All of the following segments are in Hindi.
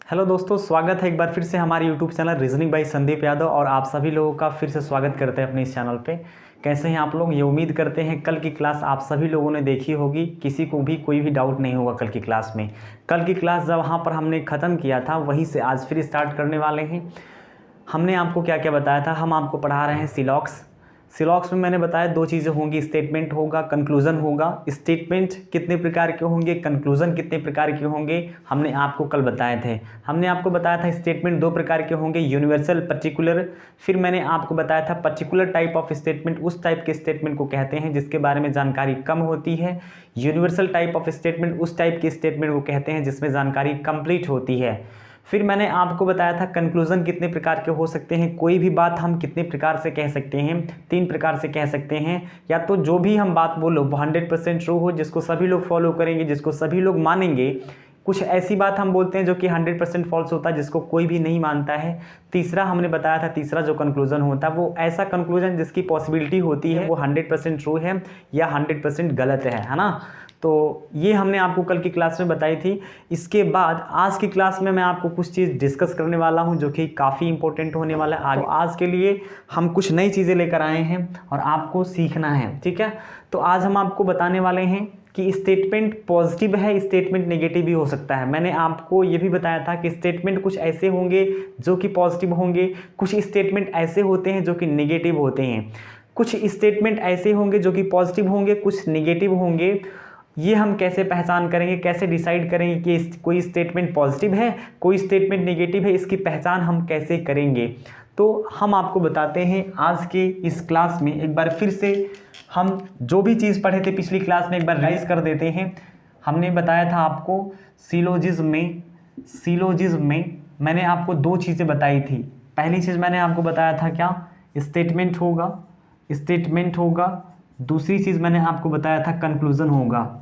हेलो दोस्तों, स्वागत है एक बार फिर से हमारे YouTube channel reasoning bye Sandeep Yadav. और आप सभी लोगों का फिर से स्वागत करते हैं अपने इस चैनल पे। कैसे हैं आप लोग? ये उम्मीद करते हैं कल की क्लास आप सभी लोगों ने देखी होगी, किसी को भी कोई भी डाउट नहीं होगा कल की क्लास में। कल की क्लास जब वहाँ पर हमने ख़त्म किया था, वहीं से आज फिर स्टार्ट करने वाले हैं। हमने आपको क्या क्या बताया था? हम आपको पढ़ा रहे हैं सिलॉक्स। सिलॉक्स में मैंने बताया दो चीज़ें होंगी, स्टेटमेंट होगा, कंक्लूजन होगा। स्टेटमेंट कितने प्रकार के होंगे, कंक्लूजन कितने प्रकार के होंगे, हमने आपको कल बताए थे। हमने आपको बताया था स्टेटमेंट दो प्रकार के होंगे, यूनिवर्सल, पर्टिकुलर। फिर मैंने आपको बताया था पर्टिकुलर टाइप ऑफ स्टेटमेंट उस टाइप के स्टेटमेंट को कहते हैं जिसके बारे में जानकारी कम होती है। यूनिवर्सल टाइप ऑफ स्टेटमेंट उस टाइप के स्टेटमेंट को कहते हैं जिसमें जानकारी कंप्लीट होती है। फिर मैंने आपको बताया था कंक्लूजन कितने प्रकार के हो सकते हैं, कोई भी बात हम कितने प्रकार से कह सकते हैं, तीन प्रकार से कह सकते हैं। या तो जो भी हम बात बोलो वो 100% ट्रू हो, जिसको सभी लोग फॉलो करेंगे, जिसको सभी लोग मानेंगे। कुछ ऐसी बात हम बोलते हैं जो कि 100% फॉल्स होता है, जिसको कोई भी नहीं मानता है। तीसरा हमने बताया था, तीसरा जो कंक्लूजन होता है वो ऐसा कंक्लूजन जिसकी पॉसिबिलिटी होती है वो 100% ट्रू है या 100% गलत है ना। तो ये हमने आपको कल की क्लास में बताई थी। इसके बाद आज की क्लास में मैं आपको कुछ चीज़ डिस्कस करने वाला हूं जो कि काफ़ी इंपॉर्टेंट होने वाला है। आज के लिए हम कुछ नई चीज़ें लेकर आए हैं और आपको सीखना है, ठीक है। तो आज हम आपको बताने वाले हैं कि स्टेटमेंट पॉजिटिव है, स्टेटमेंट नेगेटिव भी हो सकता है। मैंने आपको ये भी बताया था कि स्टेटमेंट कुछ ऐसे होंगे जो कि पॉजिटिव होंगे, कुछ स्टेटमेंट ऐसे होते हैं जो कि नेगेटिव होते हैं। कुछ स्टेटमेंट ऐसे होंगे जो कि पॉजिटिव होंगे, कुछ नेगेटिव होंगे। ये हम कैसे पहचान करेंगे, कैसे डिसाइड करेंगे कि कोई स्टेटमेंट पॉजिटिव है, कोई स्टेटमेंट नेगेटिव है, इसकी पहचान हम कैसे करेंगे? तो हम आपको बताते हैं आज के इस क्लास में। एक बार फिर से हम जो भी चीज़ पढ़े थे पिछली क्लास में एक बार रिवाइज कर देते हैं। हमने बताया था आपको सिलोजिज्म में मैंने आपको दो चीज़ें बताई थी। पहली चीज़ मैंने आपको बताया था क्या, स्टेटमेंट होगा। दूसरी चीज़ मैंने आपको बताया था कंक्लूज़न होगा।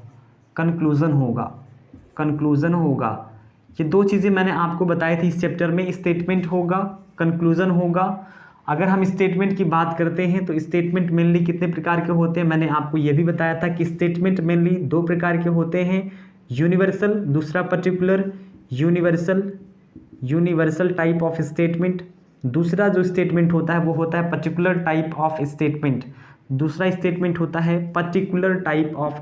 ये दो चीज़ें मैंने आपको बताई थी इस चैप्टर में, स्टेटमेंट होगा, कंक्लूज़न होगा। अगर हम स्टेटमेंट की बात करते हैं तो स्टेटमेंट मेनली कितने प्रकार के होते हैं, मैंने आपको ये भी बताया था कि स्टेटमेंट मेनली दो प्रकार के होते हैं, यूनिवर्सल, दूसरा particular. Universal type of statement, दूसरा जो स्टेटमेंट होता है वो होता है पर्टिकुलर टाइप ऑफ स्टेटमेंट। दूसरा स्टेटमेंट होता है पर्टिकुलर टाइप ऑफ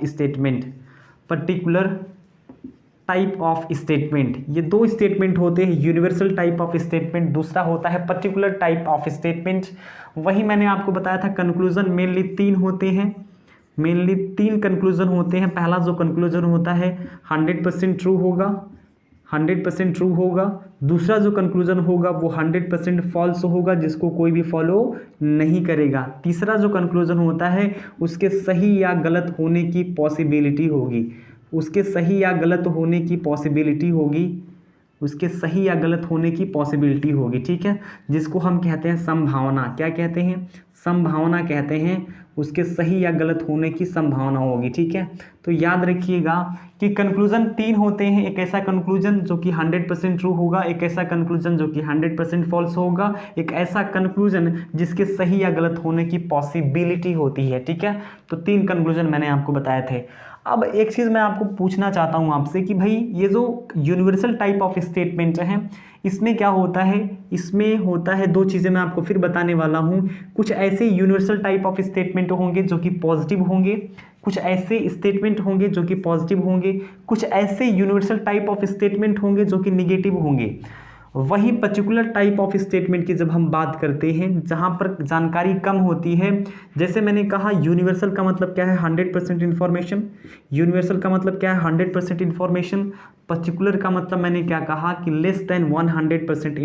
स्टेटमेंट। ये दो स्टेटमेंट होते हैं, यूनिवर्सल टाइप ऑफ स्टेटमेंट, दूसरा होता है पर्टिकुलर टाइप ऑफ स्टेटमेंट। वही मैंने आपको बताया था कंक्लूजन मेनली तीन कंक्लूजन होते हैं। पहला जो कंक्लूजन होता है 100% ट्रू होगा। दूसरा जो कंक्लूजन होगा वो 100% फॉल्स होगा, जिसको कोई भी फॉलो नहीं करेगा। तीसरा जो कंक्लूजन होता है उसके सही या गलत होने की पॉसिबिलिटी होगी, ठीक है, जिसको हम कहते हैं संभावना। क्या कहते हैं? संभावना कहते हैं। उसके सही या गलत होने की संभावना होगी, ठीक है। तो याद रखिएगा कि कंक्लूजन तीन होते हैं, एक ऐसा कंक्लूजन जो कि 100% ट्रू होगा, एक ऐसा कंक्लूजन जो कि 100% फॉल्स होगा, एक ऐसा कंक्लूजन जिसके सही या गलत होने की पॉसिबिलिटी होती है, ठीक है। तो तीन कंक्लूजन मैंने आपको बताए थे। अब एक चीज़ मैं आपको पूछना चाहता हूँ आपसे कि भाई ये जो यूनिवर्सल टाइप ऑफ स्टेटमेंट है इसमें क्या होता है? इसमें होता है दो चीज़ें, मैं आपको फिर बताने वाला हूँ। कुछ ऐसे यूनिवर्सल टाइप ऑफ स्टेटमेंट होंगे जो कि पॉजिटिव होंगे, कुछ ऐसे स्टेटमेंट होंगे जो कि पॉजिटिव होंगे, कुछ ऐसे यूनिवर्सल टाइप ऑफ स्टेटमेंट होंगे जो कि निगेटिव होंगे। वही पर्टिकुलर टाइप ऑफ स्टेटमेंट की जब हम बात करते हैं जहाँ पर जानकारी कम होती है, जैसे मैंने कहा यूनिवर्सल का मतलब क्या है, 100% इन्फॉर्मेशन। यूनिवर्सल का मतलब क्या है, 100% इन्फॉर्मेशन। पर्टिकुलर का मतलब मैंने क्या कहा कि लेस देन 100%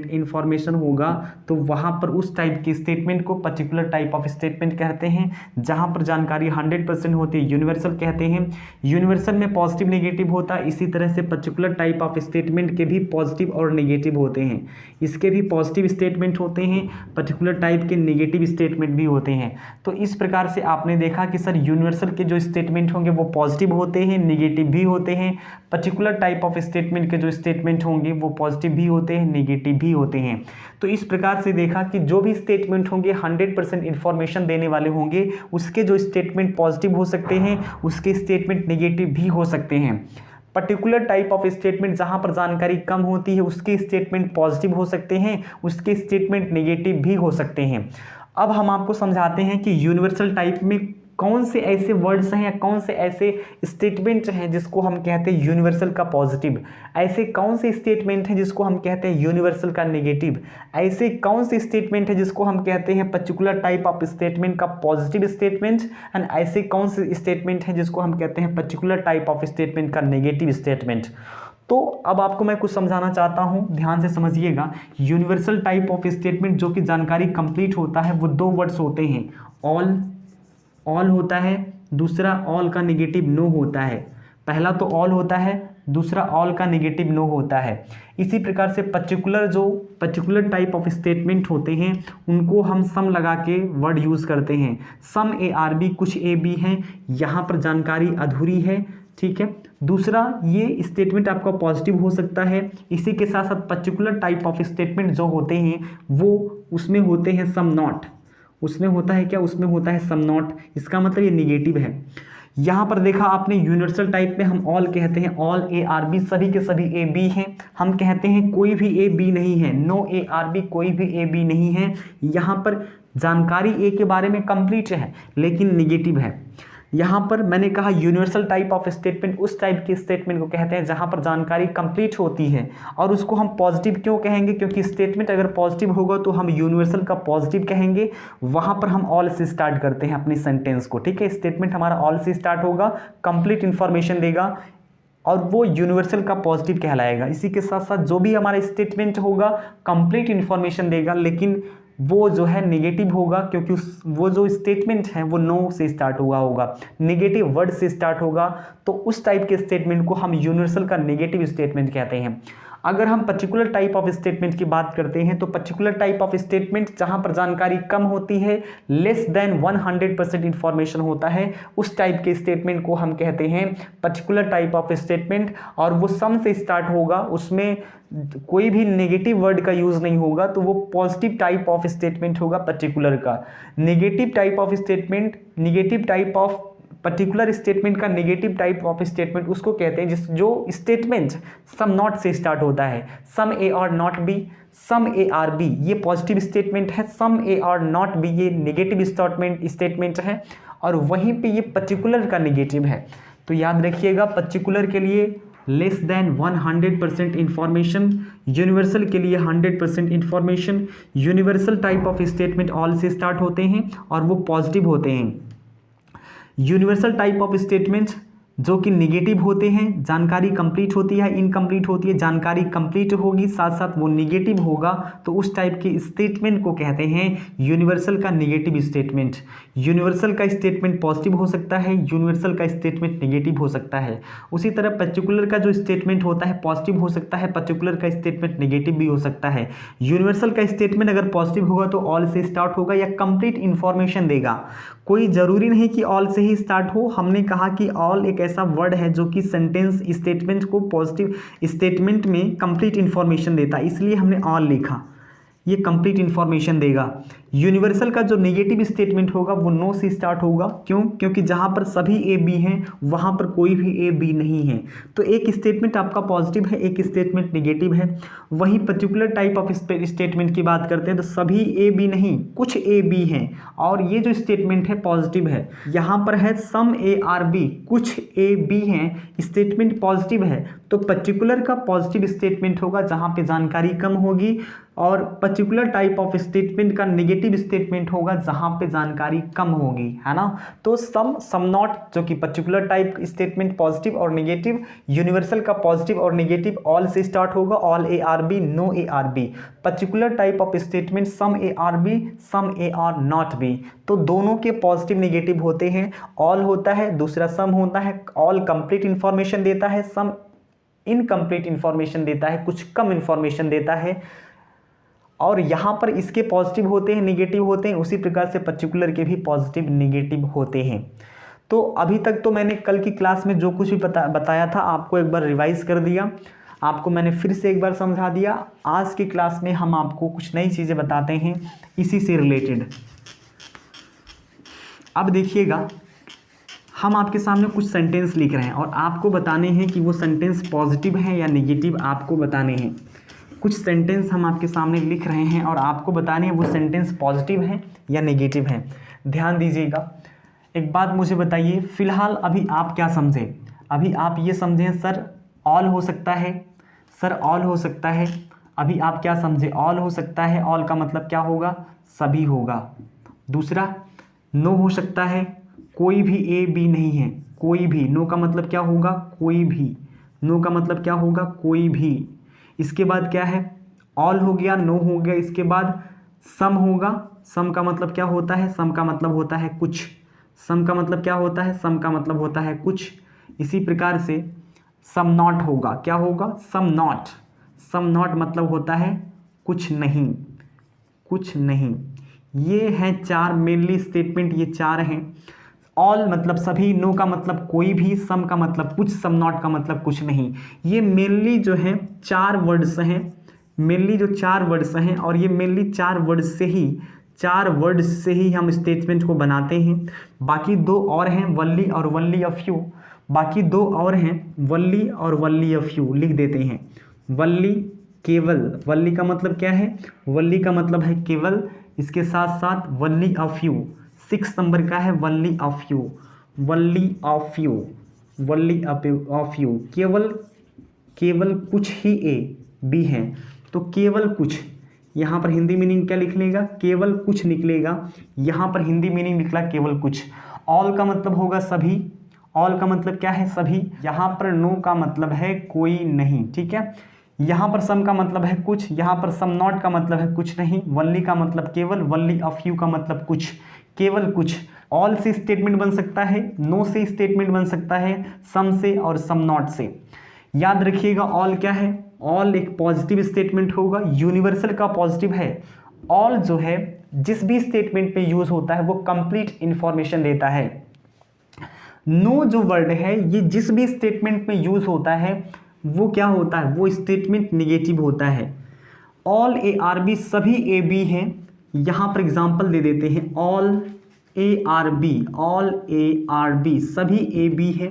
इन्फॉर्मेशन होगा, तो वहाँ पर उस टाइप की स्टेटमेंट को पर्टिकुलर टाइप ऑफ स्टेटमेंट कहते हैं। जहाँ पर जानकारी 100% होती है यूनिवर्सल कहते हैं। यूनिवर्सल में पॉजिटिव नेगेटिव होता है, इसी तरह से पर्टिकुलर टाइप ऑफ स्टेटमेंट के भी पॉजिटिव और नेगेटिव होते हैं। इसके भी पॉजिटिव स्टेटमेंट होते हैं, पर्टिकुलर टाइप के नेगेटिव स्टेटमेंट भी होते हैं। तो इस प्रकार से आपने देखा कि सर यूनिवर्सल के जो स्टेटमेंट होंगे वो पॉजिटिव होते हैं, नेगेटिव भी होते हैं। पर्टिकुलर टाइप ऑफ स्टेटमेंट के जो स्टेटमेंट होंगे वो पॉजिटिव भी होते हैं, नेगेटिव भी होते हैं। तो इस प्रकार से देखा कि जो भी स्टेटमेंट होंगे 100% इन्फॉर्मेशन देने वाले होंगे, उसके जो स्टेटमेंट पॉजिटिव हो सकते हैं, उसके स्टेटमेंट नेगेटिव भी हो सकते हैं। पर्टिकुलर टाइप ऑफ स्टेटमेंट जहां पर जानकारी कम होती है उसके स्टेटमेंट पॉजिटिव हो सकते हैं, उसके स्टेटमेंट नेगेटिव भी हो सकते हैं। अब हम आपको समझाते हैं कि यूनिवर्सल टाइप में कौन से ऐसे वर्ड्स हैं या कौन से ऐसे स्टेटमेंट हैं जिसको हम कहते हैं यूनिवर्सल का पॉजिटिव, ऐसे कौन से स्टेटमेंट हैं जिसको हम कहते हैं यूनिवर्सल का नेगेटिव, ऐसे कौन से स्टेटमेंट है जिसको हम कहते हैं पर्टिकुलर टाइप ऑफ स्टेटमेंट का पॉजिटिव स्टेटमेंट, एंड ऐसे कौन से स्टेटमेंट हैं जिसको हम कहते हैं पर्टिकुलर टाइप ऑफ स्टेटमेंट का नेगेटिव स्टेटमेंट। तो अब आपको मैं कुछ समझाना चाहता हूं, ध्यान से समझिएगा। यूनिवर्सल टाइप ऑफ स्टेटमेंट जो कि जानकारी कंप्लीट होता है वो दो वर्ड्स होते हैं, ऑल होता है, दूसरा ऑल का नेगेटिव नो होता है। पहला तो ऑल होता है, दूसरा ऑल का नेगेटिव नो होता है। इसी प्रकार से पर्टिकुलर टाइप ऑफ स्टेटमेंट होते हैं उनको हम सम लगा के वर्ड यूज़ करते हैं। सम ए आर बी, कुछ ए बी हैं, यहाँ पर जानकारी अधूरी है, ठीक है। दूसरा ये स्टेटमेंट आपका पॉजिटिव हो सकता है। इसी के साथ साथ पर्टिकुलर टाइप ऑफ स्टेटमेंट जो होते हैं वो उसमें होते हैं सम नॉट, उसमें होता है क्या, उसमें होता है सम नॉट, इसका मतलब ये निगेटिव है। यहाँ पर देखा आपने यूनिवर्सल टाइप में हम ऑल कहते हैं, ऑल ए आर बी, सभी के सभी ए बी हैं। हम कहते हैं कोई भी ए बी नहीं है, नो ए आर बी, कोई भी ए बी नहीं है। यहाँ पर जानकारी ए के बारे में कंप्लीट है लेकिन निगेटिव है। यहाँ पर मैंने कहा यूनिवर्सल टाइप ऑफ स्टेटमेंट उस टाइप के स्टेटमेंट को कहते हैं जहाँ पर जानकारी कंप्लीट होती है, और उसको हम पॉजिटिव क्यों कहेंगे, क्योंकि स्टेटमेंट अगर पॉजिटिव होगा तो हम यूनिवर्सल का पॉजिटिव कहेंगे। वहाँ पर हम ऑल से स्टार्ट करते हैं अपनी सेंटेंस को, ठीक है। स्टेटमेंट हमारा ऑल से स्टार्ट होगा, कंप्लीट इन्फॉर्मेशन देगा और वो यूनिवर्सल का पॉजिटिव कहलाएगा। इसी के साथ साथ जो भी हमारा स्टेटमेंट होगा कंप्लीट इन्फॉर्मेशन देगा, लेकिन वो जो है नेगेटिव होगा क्योंकि वो जो स्टेटमेंट है वो नो से स्टार्ट हुआ होगा, नेगेटिव वर्ड से स्टार्ट होगा, तो उस टाइप के स्टेटमेंट को हम यूनिवर्सल का नेगेटिव स्टेटमेंट कहते हैं। अगर हम पर्टिकुलर टाइप ऑफ स्टेटमेंट की बात करते हैं तो पर्टिकुलर टाइप ऑफ स्टेटमेंट जहां पर जानकारी कम होती है, लेस देन 100% इंफॉर्मेशन होता है, उस टाइप के स्टेटमेंट को हम कहते हैं पर्टिकुलर टाइप ऑफ स्टेटमेंट, और वो सम से स्टार्ट होगा, उसमें कोई भी नेगेटिव वर्ड का यूज़ नहीं होगा, तो वो पॉजिटिव टाइप ऑफ स्टेटमेंट होगा पर्टिकुलर का। Negative type of statement, negative type of particular statement का नेगेटिव टाइप ऑफ स्टेटमेंट उसको कहते हैं जो स्टेटमेंट सम नॉट से स्टार्ट होता है, some A are not B, some A are B ये पॉजिटिव स्टेटमेंट है, some A are not B ये नेगेटिव स्टेटमेंट है, और वहीं पे ये पर्टिकुलर का नेगेटिव है। तो याद रखिएगा, पर्टिकुलर के लिए लेस देन 100% इंफॉर्मेशन, यूनिवर्सल के लिए 100% information. Universal type of statement all से स्टार्ट होते हैं और वो पॉजिटिव होते हैं। यूनिवर्सल टाइप ऑफ स्टेटमेंट जो कि निगेटिव होते हैं, जानकारी कंप्लीट होती है, इनकम्प्लीट होती है, जानकारी कंप्लीट होगी साथ साथ वो निगेटिव होगा, तो उस टाइप के स्टेटमेंट को कहते हैं यूनिवर्सल का नेगेटिव स्टेटमेंट। यूनिवर्सल का स्टेटमेंट पॉजिटिव हो सकता है, यूनिवर्सल का स्टेटमेंट नेगेटिव हो सकता है। उसी तरह पर्टिकुलर का जो स्टेटमेंट होता है पॉजिटिव हो सकता है, पर्टिकुलर का स्टेटमेंट नेगेटिव भी हो सकता है। यूनिवर्सल का स्टेटमेंट अगर पॉजिटिव होगा तो ऑल से स्टार्ट होगा या कंप्लीट इंफॉर्मेशन देगा, कोई ज़रूरी नहीं कि ऑल से ही स्टार्ट हो। हमने कहा कि ऑल एक ऐसा वर्ड है जो कि सेंटेंस स्टेटमेंट को पॉजिटिव स्टेटमेंट में कंप्लीट इन्फॉर्मेशन देता है, इसलिए हमने ऑल लिखा, ये कंप्लीट इन्फॉर्मेशन देगा। यूनिवर्सल का जो नेगेटिव स्टेटमेंट होगा वो नो से स्टार्ट होगा, क्यों, क्योंकि जहाँ पर सभी ए बी हैं वहाँ पर कोई भी ए बी नहीं है, तो एक स्टेटमेंट आपका पॉजिटिव है, एक स्टेटमेंट नेगेटिव है। वहीं पर्टिकुलर टाइप ऑफ स्टेटमेंट की बात करते हैं तो सभी ए बी नहीं, कुछ ए बी हैं, और ये जो स्टेटमेंट है पॉजिटिव है। यहाँ पर है सम ए आर बी, कुछ ए बी हैं, स्टेटमेंट पॉजिटिव है, तो पर्टिकुलर का पॉजिटिव स्टेटमेंट होगा जहाँ पे जानकारी कम होगी, और पर्टिकुलर टाइप ऑफ स्टेटमेंट का नेगेटिव स्टेटमेंट होगा जहां पे जानकारी कम होगी, है ना। तो सम नॉट जो कि पर्टिकुलर टाइप स्टेटमेंट पॉजिटिव और नेगेटिव, यूनिवर्सल का पॉजिटिव और नेगेटिव ऑल से स्टार्ट होगा, all A are B, no A are B. Particular type of statement some A are B, some A are not B, तो दोनों के पॉजिटिव नेगेटिव होते हैं। ऑल होता है, दूसरा सम होता है। ऑल कंप्लीट इंफॉर्मेशन देता है, सम इनकम्प्लीट इंफॉर्मेशन देता है, कुछ कम इंफॉर्मेशन देता है, और यहाँ पर इसके पॉजिटिव होते हैं, नेगेटिव होते हैं, उसी प्रकार से पर्टिकुलर के भी पॉजिटिव नेगेटिव होते हैं। तो अभी तक तो मैंने कल की क्लास में जो कुछ भी बताया था आपको एक बार रिवाइज कर दिया, आपको मैंने फिर से एक बार समझा दिया। आज की क्लास में हम आपको कुछ नई चीज़ें बताते हैं इसी से रिलेटेड। अब देखिएगा, हम आपके सामने कुछ सेंटेंस लिख रहे हैं और आपको बताने हैं कि वो सेंटेंस पॉजिटिव है या नेगेटिव, आपको बताने हैं। कुछ सेंटेंस हम आपके सामने लिख रहे हैं और आपको बताने हैं वो सेंटेंस पॉजिटिव है या नेगेटिव है। ध्यान दीजिएगा। एक बात मुझे बताइए, फ़िलहाल अभी आप क्या समझे? अभी आप ये समझें सर ऑल हो सकता है, सर ऑल हो सकता है। अभी आप क्या समझे? ऑल हो सकता है। ऑल का मतलब क्या होगा? सभी होगा। दूसरा, नो हो सकता है, कोई भी ए बी नहीं है, कोई भी। नो का मतलब क्या होगा? कोई भी। नो का मतलब क्या होगा? कोई भी। इसके बाद क्या है? ऑल हो गया, नो हो गया। इसके बाद सम होगा। सम का मतलब क्या होता है? सम का मतलब होता है कुछ। सम का मतलब क्या होता है? सम का मतलब होता है कुछ। इसी प्रकार से सम नॉट होगा। क्या होगा? Some not. सम नॉट मतलब होता है कुछ नहीं, कुछ नहीं। ये हैं चार मेनली स्टेटमेंट, ये चार हैं। ऑल मतलब सभी, नो का मतलब कोई भी, सम का मतलब कुछ, सम नॉट का मतलब कुछ नहीं। ये मेनली जो है चार वर्ड्स हैं, मेनली जो चार वर्ड्स हैं, और ये मेनली चार वर्ड्स से ही हम स्टेटमेंट को बनाते हैं। बाकी दो और हैं, वनली और वनली अ फ्यू। बाकी दो और हैं, वनली और वनली अ फ्यू, लिख देते हैं। वनली केवल, वनली का मतलब क्या है? वनली का मतलब है केवल। इसके साथ साथ वनली अ फ्यू, 6 नंबर का है only a few, only a few, only a few. केवल, केवल कुछ ही ए बी हैं, तो केवल कुछ। यहाँ पर हिंदी मीनिंग क्या लिख लेगा? केवल कुछ निकलेगा। यहाँ पर हिंदी मीनिंग निकला केवल कुछ। ऑल का मतलब होगा सभी, ऑल का मतलब क्या है? सभी। यहाँ पर नो का मतलब है कोई नहीं, ठीक है। यहाँ पर सम का मतलब है कुछ, यहाँ पर सम नॉट का मतलब है कुछ नहीं। वनली का मतलब केवल, वनली अ फ्यू का मतलब कुछ, केवल कुछ। ऑल से स्टेटमेंट बन सकता है, नो से स्टेटमेंट बन सकता है, सम से और सम नॉट से। याद रखिएगा ऑल क्या है? ऑल एक पॉजिटिव स्टेटमेंट होगा, यूनिवर्सल का पॉजिटिव है। ऑल जो है जिस भी स्टेटमेंट पे यूज होता है वो कंप्लीट इंफॉर्मेशन देता है। नो जो वर्ड है ये जिस भी स्टेटमेंट में यूज होता है वो क्या होता है? वो स्टेटमेंट निगेटिव होता है। ऑल ए आर बी, सभी ए बी हैं। यहाँ पर एग्जाम्पल दे देते हैं। All A are B, all A are B, सभी ए बी है।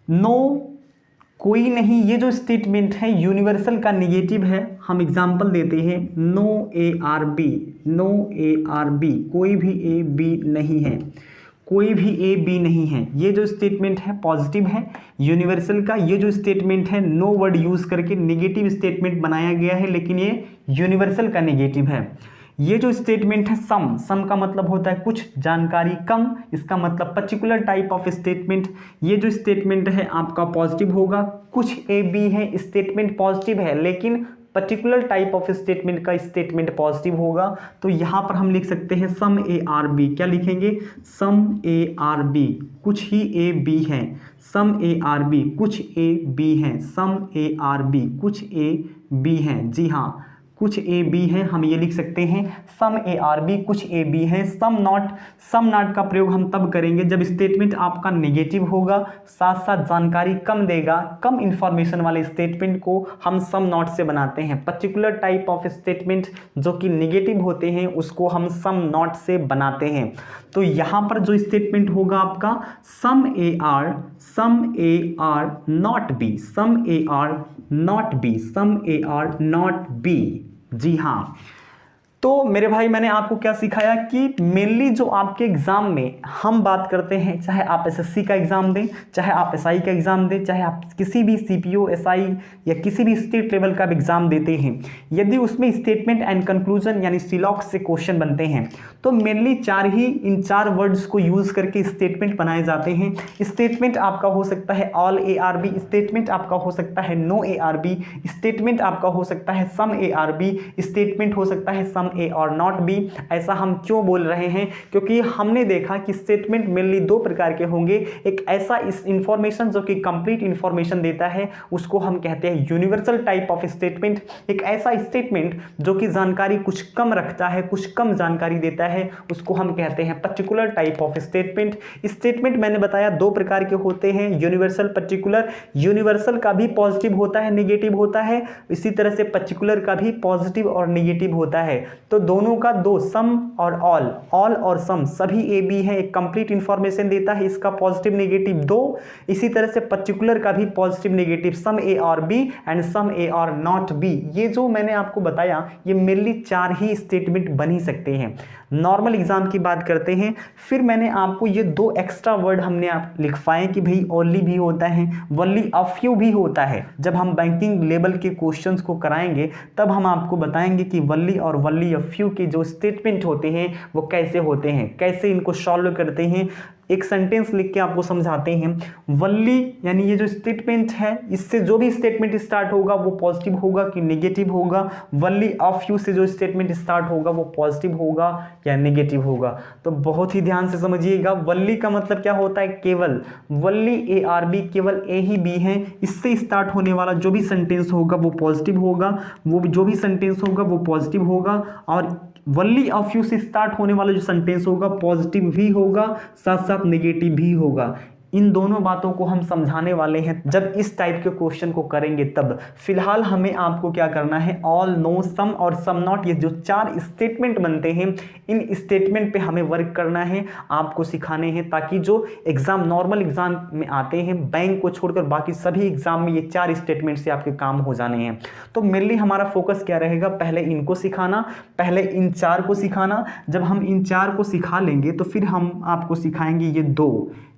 नो कोई नहीं, ये जो स्टेटमेंट है यूनिवर्सल का निगेटिव है। हम एग्जाम्पल देते हैं। No A are B, no A are B, कोई भी ए बी नहीं है, कोई भी ए बी नहीं है। ये जो स्टेटमेंट है पॉजिटिव है यूनिवर्सल का। ये जो स्टेटमेंट है नो वर्ड यूज करके नेगेटिव स्टेटमेंट बनाया गया है, लेकिन ये यूनिवर्सल का नेगेटिव है। ये जो स्टेटमेंट है सम, सम का मतलब होता है कुछ, जानकारी कम, इसका मतलब पर्टिकुलर टाइप ऑफ स्टेटमेंट। ये जो स्टेटमेंट है आपका पॉजिटिव होगा। कुछ ए बी है, स्टेटमेंट पॉजिटिव है लेकिन पर्टिकुलर टाइप ऑफ स्टेटमेंट का स्टेटमेंट पॉजिटिव होगा। तो यहाँ पर हम लिख सकते हैं सम ए आर बी। क्या लिखेंगे? सम ए आर बी, कुछ ही ए बी हैं। सम ए आर बी, कुछ ए बी हैं। सम ए आर बी, कुछ ए बी हैं। जी हाँ, कुछ ए बी हैं, हम ये लिख सकते हैं सम ए आर बी, कुछ ए बी हैं। सम नॉट, सम नॉट का प्रयोग हम तब करेंगे जब स्टेटमेंट आपका नेगेटिव होगा, साथ साथ जानकारी कम देगा। कम इंफॉर्मेशन वाले स्टेटमेंट को हम सम नॉट से बनाते हैं। पर्टिकुलर टाइप ऑफ स्टेटमेंट जो कि नेगेटिव होते हैं उसको हम सम नॉट से बनाते हैं। तो यहाँ पर जो स्टेटमेंट होगा आपका some A are, some A are not B, some A are not B, some A are not B. जी हाँ, तो मेरे भाई मैंने आपको क्या सिखाया कि मेनली जो आपके एग्जाम में हम बात करते हैं, चाहे आप एसएससी का एग्जाम दें, चाहे आप एसआई का एग्जाम दें, चाहे आप किसी भी सीपीओ एसआई या किसी भी स्टेट लेवल का एग्जाम देते हैं, यदि उसमें स्टेटमेंट एंड कंक्लूजन यानी सीलॉक से क्वेश्चन बनते हैं तो मेनली इन चार वर्ड्स को यूज करके स्टेटमेंट बनाए जाते हैं। स्टेटमेंट आपका हो सकता है all A are B, statement आपका हो सकता है no A are B, statement आपका हो सकता है some A are B, statement हो सकता है some A are not B. ऐसा हम क्यों बोल रहे हैं? क्योंकि हमने देखा कि स्टेटमेंट मेनली दो प्रकार के होंगे। एक ऐसा इस इंफॉर्मेशन जो कि कंप्लीट इंफॉर्मेशन देता है उसको हम कहते हैं यूनिवर्सल टाइप ऑफ स्टेटमेंट। एक ऐसा स्टेटमेंट जो कि जानकारी कुछ कम रखता है, कुछ कम जानकारी देता है, उसको हम कहते हैं particular type of statement. Statement मैंने बताया दो प्रकार के होते हैं, यूनिवर्सल, पर्टिकुलर। यूनिवर्सल का भी पॉजिटिव होता है, नेगेटिव होता है, इसी तरह से पर्टिकुलर का भी पॉजिटिव और नेगेटिव होता है। तो दोनों का दो, सम और ऑल, ऑल और सम सभी ए बी है, एक कंप्लीट इंफॉर्मेशन देता है, इसका पॉजिटिव नेगेटिव दो। इसी तरह से पर्टिकुलर का भी positive negative, some A are B and some A are not B. ये जो मैंने आपको बताया ये मेनली 4 ही स्टेटमेंट बन ही सकते हैं। नॉर्मल एग्जाम की बात करते हैं, फिर मैंने आपको ये 2 एक्स्ट्रा वर्ड हमने आप लिखवाए कि भाई ओनली भी होता है, वनली अ फ्यू भी होता है। जब हम बैंकिंग लेवल के क्वेश्चंस को कराएंगे तब हम आपको बताएंगे कि वनली और वनली अ फ्यू के जो स्टेटमेंट होते हैं वो कैसे होते हैं, कैसे इनको सॉल्व करते हैं। एक सेंटेंस लिख के आपको समझाते हैं। वनली यानी ये जो स्टेटमेंट है इससे जो भी स्टेटमेंट स्टार्ट होगा वो पॉजिटिव होगा कि नेगेटिव होगा। वनली अ फ्यू से जो स्टेटमेंट स्टार्ट होगा वो पॉजिटिव होगा या नेगेटिव होगा। तो बहुत ही ध्यान से समझिएगा। वनली का मतलब क्या होता है? केवल। वनली ए आर बी, केवल ए ही बी है। इससे स्टार्ट होने वाला जो भी सेंटेंस होगा वो पॉजिटिव होगा, वो जो भी सेंटेंस होगा वो पॉजिटिव होगा। और वनली अ फ्यू से स्टार्ट होने वाला जो सेंटेंस होगा पॉजिटिव भी होगा, साथ साथ नेगेटिव भी होगा। इन दोनों बातों को हम समझाने वाले हैं जब इस टाइप के क्वेश्चन को करेंगे तब। फिलहाल हमें आपको क्या करना है, ऑल, नो, सम और सम नॉट, ये जो 4 स्टेटमेंट बनते हैं इन स्टेटमेंट पे हमें वर्क करना है, आपको सिखाने हैं, ताकि जो एग्जाम, नॉर्मल एग्जाम में आते हैं बैंक को छोड़कर बाकी सभी एग्जाम में ये 4 स्टेटमेंट से आपके काम हो जाने हैं। तो मेनली हमारा फोकस क्या रहेगा, पहले इनको सिखाना, पहले इन 4 को सिखाना। जब हम इन 4 को सिखा लेंगे तो फिर हम आपको सिखाएंगे ये 2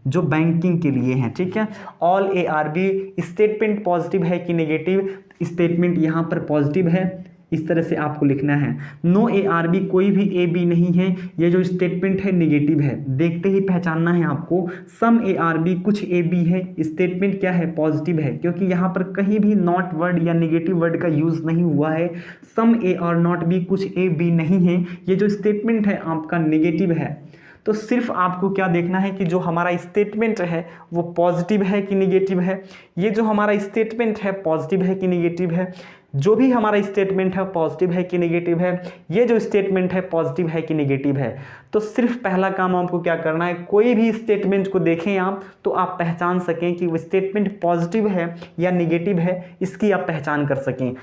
जो बैंकिंग के लिए हैं, ठीक है। All A are B, statement positive है कि नेगेटिव, स्टेटमेंट यहाँ पर पॉजिटिव है, इस तरह से आपको लिखना है। नो ए आर बी, कोई भी ए बी नहीं है, ये जो स्टेटमेंट है नेगेटिव है, देखते ही पहचानना है आपको। सम ए आर बी, कुछ ए बी है, स्टेटमेंट क्या है, पॉजिटिव है, क्योंकि यहाँ पर कहीं भी नॉट वर्ड या नेगेटिव वर्ड का यूज नहीं हुआ है। Some A are not B, कुछ ए बी नहीं है, ये जो स्टेटमेंट है आपका नेगेटिव है। तो सिर्फ आपको क्या देखना है कि जो हमारा स्टेटमेंट है वो पॉजिटिव है कि नेगेटिव है। ये जो हमारा स्टेटमेंट है पॉजिटिव है कि नेगेटिव है, जो भी हमारा स्टेटमेंट है पॉजिटिव है कि नेगेटिव है, ये जो स्टेटमेंट है पॉजिटिव है कि नेगेटिव है। तो सिर्फ पहला काम आपको क्या करना है, कोई भी स्टेटमेंट को देखें आप तो आप पहचान सकें कि वो स्टेटमेंट पॉजिटिव है या नेगेटिव है, इसकी आप पहचान कर सकें।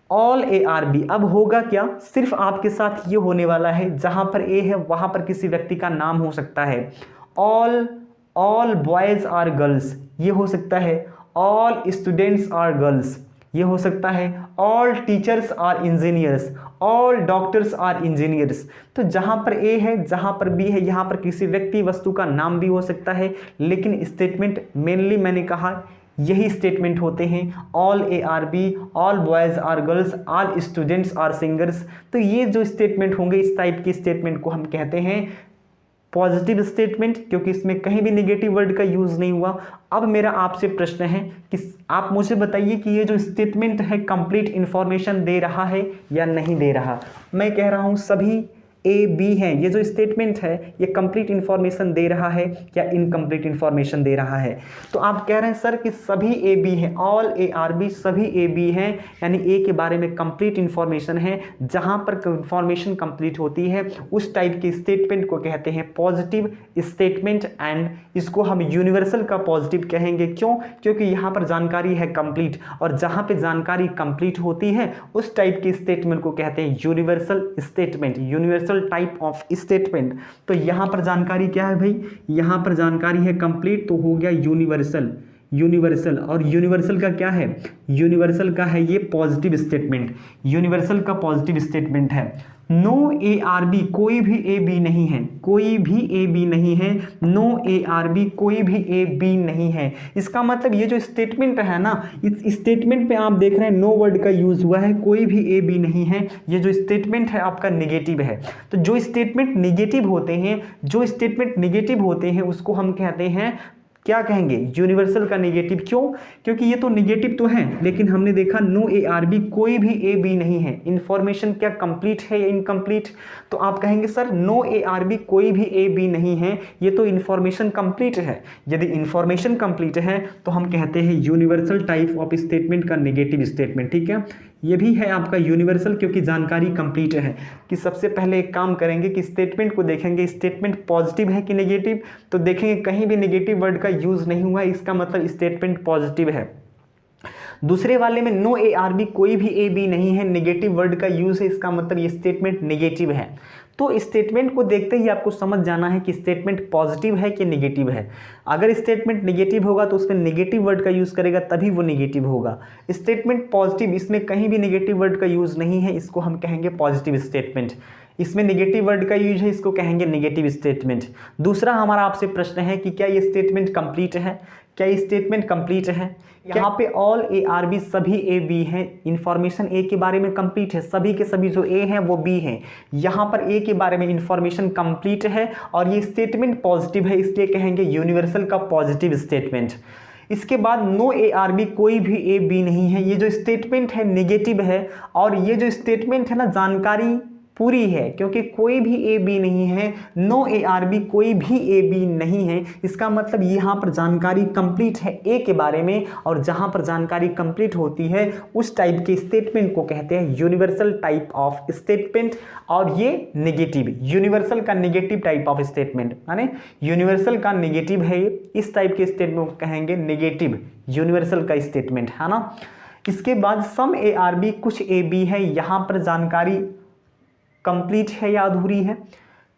ऑल ए आर बी, अब होगा क्या, सिर्फ आपके साथ ये होने वाला है जहां पर ए है वहां पर किसी व्यक्ति का नाम हो सकता है। ऑल बॉयज आर गर्ल्स, ये हो सकता है। ऑल स्टूडेंट्स आर गर्ल्स, ये हो सकता है। All teachers are engineers, all doctors are engineers. तो जहां पर ए है, जहां पर बी है, यहां पर किसी व्यक्ति वस्तु का नाम भी हो सकता है, लेकिन स्टेटमेंट मेनली मैंने कहा यही स्टेटमेंट होते हैं। All A are B, all boys are girls, all students are singers. तो ये जो स्टेटमेंट होंगे इस टाइप के स्टेटमेंट को हम कहते हैं पॉजिटिव स्टेटमेंट, क्योंकि इसमें कहीं भी नेगेटिव वर्ड का यूज नहीं हुआ। अब मेरा आपसे प्रश्न है कि आप मुझे बताइए कि ये जो स्टेटमेंट है कंप्लीट इंफॉर्मेशन दे रहा है या नहीं दे रहा। मैं कह रहा हूं सभी ए बी हैं, ये जो स्टेटमेंट है ये कंप्लीट इंफॉर्मेशन दे रहा है या इनकम्प्लीट इंफॉर्मेशन दे रहा है। तो आप कह रहे हैं सर कि सभी ए बी हैं, ऑल ए आर बी, सभी ए बी हैं, यानी ए के बारे में कंप्लीट इंफॉर्मेशन है। जहां पर इंफॉर्मेशन कंप्लीट होती है उस टाइप के स्टेटमेंट को कहते हैं पॉजिटिव स्टेटमेंट, एंड इसको हम यूनिवर्सल का पॉजिटिव कहेंगे। क्यों? क्योंकि यहाँ पर जानकारी है कंप्लीट, और जहाँ पर जानकारी कंप्लीट होती है उस टाइप के स्टेटमेंट को कहते हैं universal statement, universal type of statement. तो यहां पर जानकारी क्या है भाई, यहां पर जानकारी है कंप्लीट, तो हो गया यूनिवर्सल। यूनिवर्सल, और यूनिवर्सल का क्या है, यूनिवर्सल का है ये पॉजिटिव स्टेटमेंट, यूनिवर्सल का पॉजिटिव स्टेटमेंट है। नो ए आर बी, कोई भी ए बी नहीं है, कोई भी ए बी नहीं है। नो ए आर बी, कोई भी ए बी नहीं है। इसका मतलब ये जो स्टेटमेंट है ना, इस स्टेटमेंट पे आप देख रहे हैं नो वर्ड का यूज हुआ है, कोई भी ए बी नहीं है। ये जो स्टेटमेंट है आपका नेगेटिव है। तो जो स्टेटमेंट नेगेटिव होते हैं, जो स्टेटमेंट नेगेटिव होते हैं उसको हम कहते हैं, क्या कहेंगे, यूनिवर्सल का नेगेटिव। क्यों? क्योंकि ये तो नेगेटिव तो है, लेकिन हमने देखा नो ए आर बी, कोई भी ए बी नहीं है। इंफॉर्मेशन क्या कंप्लीट है या इनकम्प्लीट? तो आप कहेंगे sir no A are B, कोई भी ए बी नहीं है, ये तो इंफॉर्मेशन कंप्लीट है। यदि इंफॉर्मेशन कंप्लीट है तो हम कहते हैं यूनिवर्सल टाइप ऑफ स्टेटमेंट का नेगेटिव स्टेटमेंट, ठीक है। ये भी है आपका यूनिवर्सल, क्योंकि जानकारी कंप्लीट है। कि सबसे पहले एक काम करेंगे कि स्टेटमेंट को देखेंगे, स्टेटमेंट पॉजिटिव है कि नेगेटिव, तो देखेंगे कहीं भी नेगेटिव वर्ड का यूज नहीं हुआ है, इसका मतलब स्टेटमेंट पॉजिटिव है। दूसरे वाले में नो ए आर बी, कोई भी ए बी नहीं है, नेगेटिव वर्ड का यूज है, इसका मतलब ये स्टेटमेंट नेगेटिव है। तो स्टेटमेंट को देखते ही आपको समझ जाना है कि स्टेटमेंट पॉजिटिव है कि नेगेटिव है। अगर स्टेटमेंट नेगेटिव होगा तो उसमें नेगेटिव वर्ड का यूज़ करेगा तभी वो नेगेटिव होगा। स्टेटमेंट पॉजिटिव, इसमें कहीं भी नेगेटिव वर्ड का यूज़ नहीं है, इसको हम कहेंगे पॉजिटिव स्टेटमेंट। इसमें नेगेटिव वर्ड का यूज है, इसको कहेंगे नेगेटिव स्टेटमेंट। दूसरा हमारा आपसे प्रश्न है कि क्या ये स्टेटमेंट कंप्लीट है, क्या ये स्टेटमेंट कंप्लीट है। यहाँ पे ऑल ए आर बी, सभी ए बी हैं, इंफॉर्मेशन ए के बारे में कंप्लीट है, सभी के सभी जो ए हैं वो बी हैं। यहाँ पर ए के बारे में इंफॉर्मेशन कंप्लीट है और ये स्टेटमेंट पॉजिटिव है, इसलिए कहेंगे यूनिवर्सल का पॉजिटिव स्टेटमेंट। इसके बाद नो ए आर बी, कोई भी ए बी नहीं है, ये जो स्टेटमेंट है नेगेटिव है और ये जो स्टेटमेंट है ना जानकारी पूरी है, क्योंकि कोई भी ए बी नहीं है, नो ए आर बी, कोई भी ए बी नहीं है। इसका मतलब यहाँ पर जानकारी कंप्लीट है ए के बारे में, और जहाँ पर जानकारी कंप्लीट होती है उस टाइप के स्टेटमेंट को कहते हैं यूनिवर्सल टाइप ऑफ स्टेटमेंट। और ये नेगेटिव, यूनिवर्सल का नेगेटिव टाइप ऑफ स्टेटमेंट, माने यूनिवर्सल का नेगेटिव है, इस टाइप के स्टेटमेंट को कहेंगे नेगेटिव यूनिवर्सल का स्टेटमेंट, है ना। इसके बाद सम ए आर बी, कुछ ए बी है, यहाँ पर जानकारी कंप्लीट है या अधूरी है,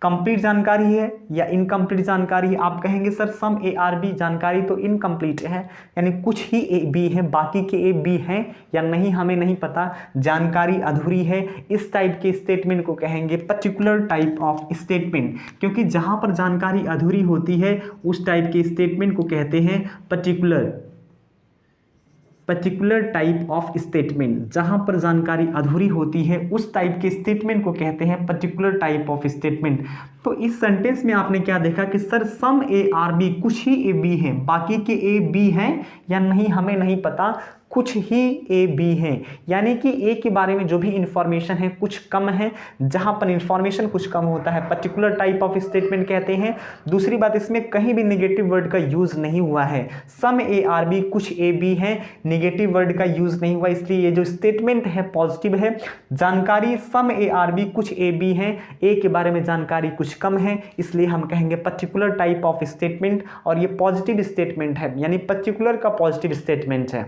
कंप्लीट जानकारी है या इनकम्प्लीट जानकारी है। आप कहेंगे sir some A are B, जानकारी तो इनकम्प्लीट है, यानी कुछ ही ए बी है, बाकी के ए बी हैं या नहीं हमें नहीं पता, जानकारी अधूरी है। इस टाइप के स्टेटमेंट को कहेंगे पर्टिकुलर टाइप ऑफ स्टेटमेंट, क्योंकि जहाँ पर जानकारी अधूरी होती है उस टाइप के स्टेटमेंट को कहते हैं पर्टिकुलर टाइप ऑफ स्टेटमेंट। जहां पर जानकारी अधूरी होती है उस टाइप के स्टेटमेंट को कहते हैं पर्टिकुलर टाइप ऑफ स्टेटमेंट। तो इस सेंटेंस में आपने क्या देखा कि sir some A are B, कुछ ही ए बी हैं, बाकी के ए बी हैं या नहीं हमें नहीं पता, कुछ ही ए बी हैं, यानी कि ए के बारे में जो भी इंफॉर्मेशन है कुछ कम है। जहां पर इंफॉर्मेशन कुछ कम होता है पर्टिकुलर टाइप ऑफ स्टेटमेंट कहते हैं। दूसरी बात, इसमें कहीं भी नेगेटिव वर्ड का यूज नहीं हुआ है, सम ए आर बी, कुछ ए बी हैं, नेगेटिव वर्ड का यूज नहीं हुआ, इसलिए ये जो स्टेटमेंट है पॉजिटिव है। जानकारी सम ए आर बी, कुछ ए बी हैं, ए के बारे में जानकारी कुछ कम है, इसलिए हम कहेंगे पर्टिकुलर टाइप ऑफ स्टेटमेंट, और ये पॉजिटिव स्टेटमेंट है, यानी पर्टिकुलर का पॉजिटिव स्टेटमेंट है।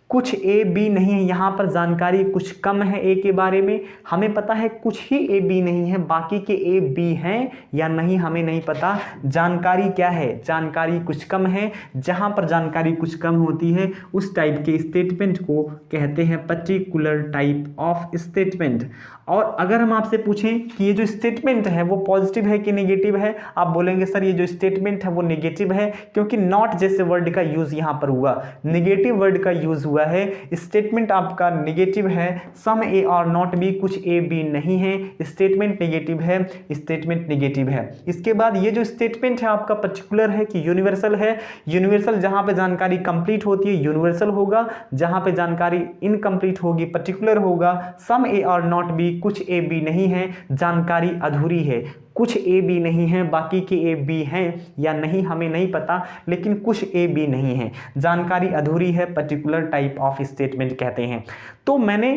कुछ ए बी नहीं है, यहाँ पर जानकारी कुछ कम है ए के बारे में, हमें पता है कुछ ही ए बी नहीं है, बाकी के ए बी हैं या नहीं हमें नहीं पता। जानकारी क्या है, जानकारी कुछ कम है, जहाँ पर जानकारी कुछ कम होती है उस टाइप के स्टेटमेंट को कहते हैं पर्टिकुलर टाइप ऑफ स्टेटमेंट। और अगर हम आपसे पूछें कि ये जो स्टेटमेंट है वो पॉजिटिव है कि नेगेटिव है, आप बोलेंगे सर ये जो स्टेटमेंट है वो नेगेटिव है, क्योंकि नॉट जैसे वर्ड का यूज यहाँ पर हुआ, नेगेटिव वर्ड का यूज हुआ है। स्टेटमेंट आपका नेगेटिव है, some A are not B, कुछ ए बी नहीं है, स्टेटमेंट नेगेटिव है, स्टेटमेंट नेगेटिव है। इसके बाद ये जो स्टेटमेंट है आपका पर्टिकुलर है कि यूनिवर्सल है। यूनिवर्सल जहाँ पे जानकारी कंप्लीट होती है यूनिवर्सल होगा, जहाँ पे जानकारी इनकम्प्लीट होगी पर्टिकुलर होगा। सम ए और नॉट बी, कुछ ए बी नहीं है, जानकारी अधूरी है, कुछ ए बी नहीं है, बाकी के ए बी हैं या नहीं हमें नहीं पता, लेकिन कुछ ए बी नहीं है, जानकारी अधूरी है, पर्टिकुलर टाइप ऑफ स्टेटमेंट कहते हैं। तो मैंने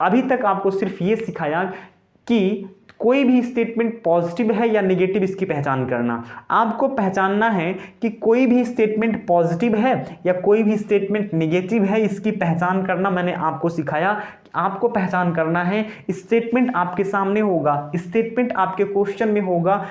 अभी तक आपको सिर्फ ये सिखाया कि कोई भी स्टेटमेंट पॉजिटिव है या नेगेटिव, इसकी पहचान करना। आपको पहचानना है कि कोई भी स्टेटमेंट पॉजिटिव है या कोई भी स्टेटमेंट नेगेटिव है, इसकी पहचान करना मैंने आपको सिखाया। आपको पहचान करना है, स्टेटमेंट आपके सामने होगा, स्टेटमेंट आपके क्वेश्चन में होगा,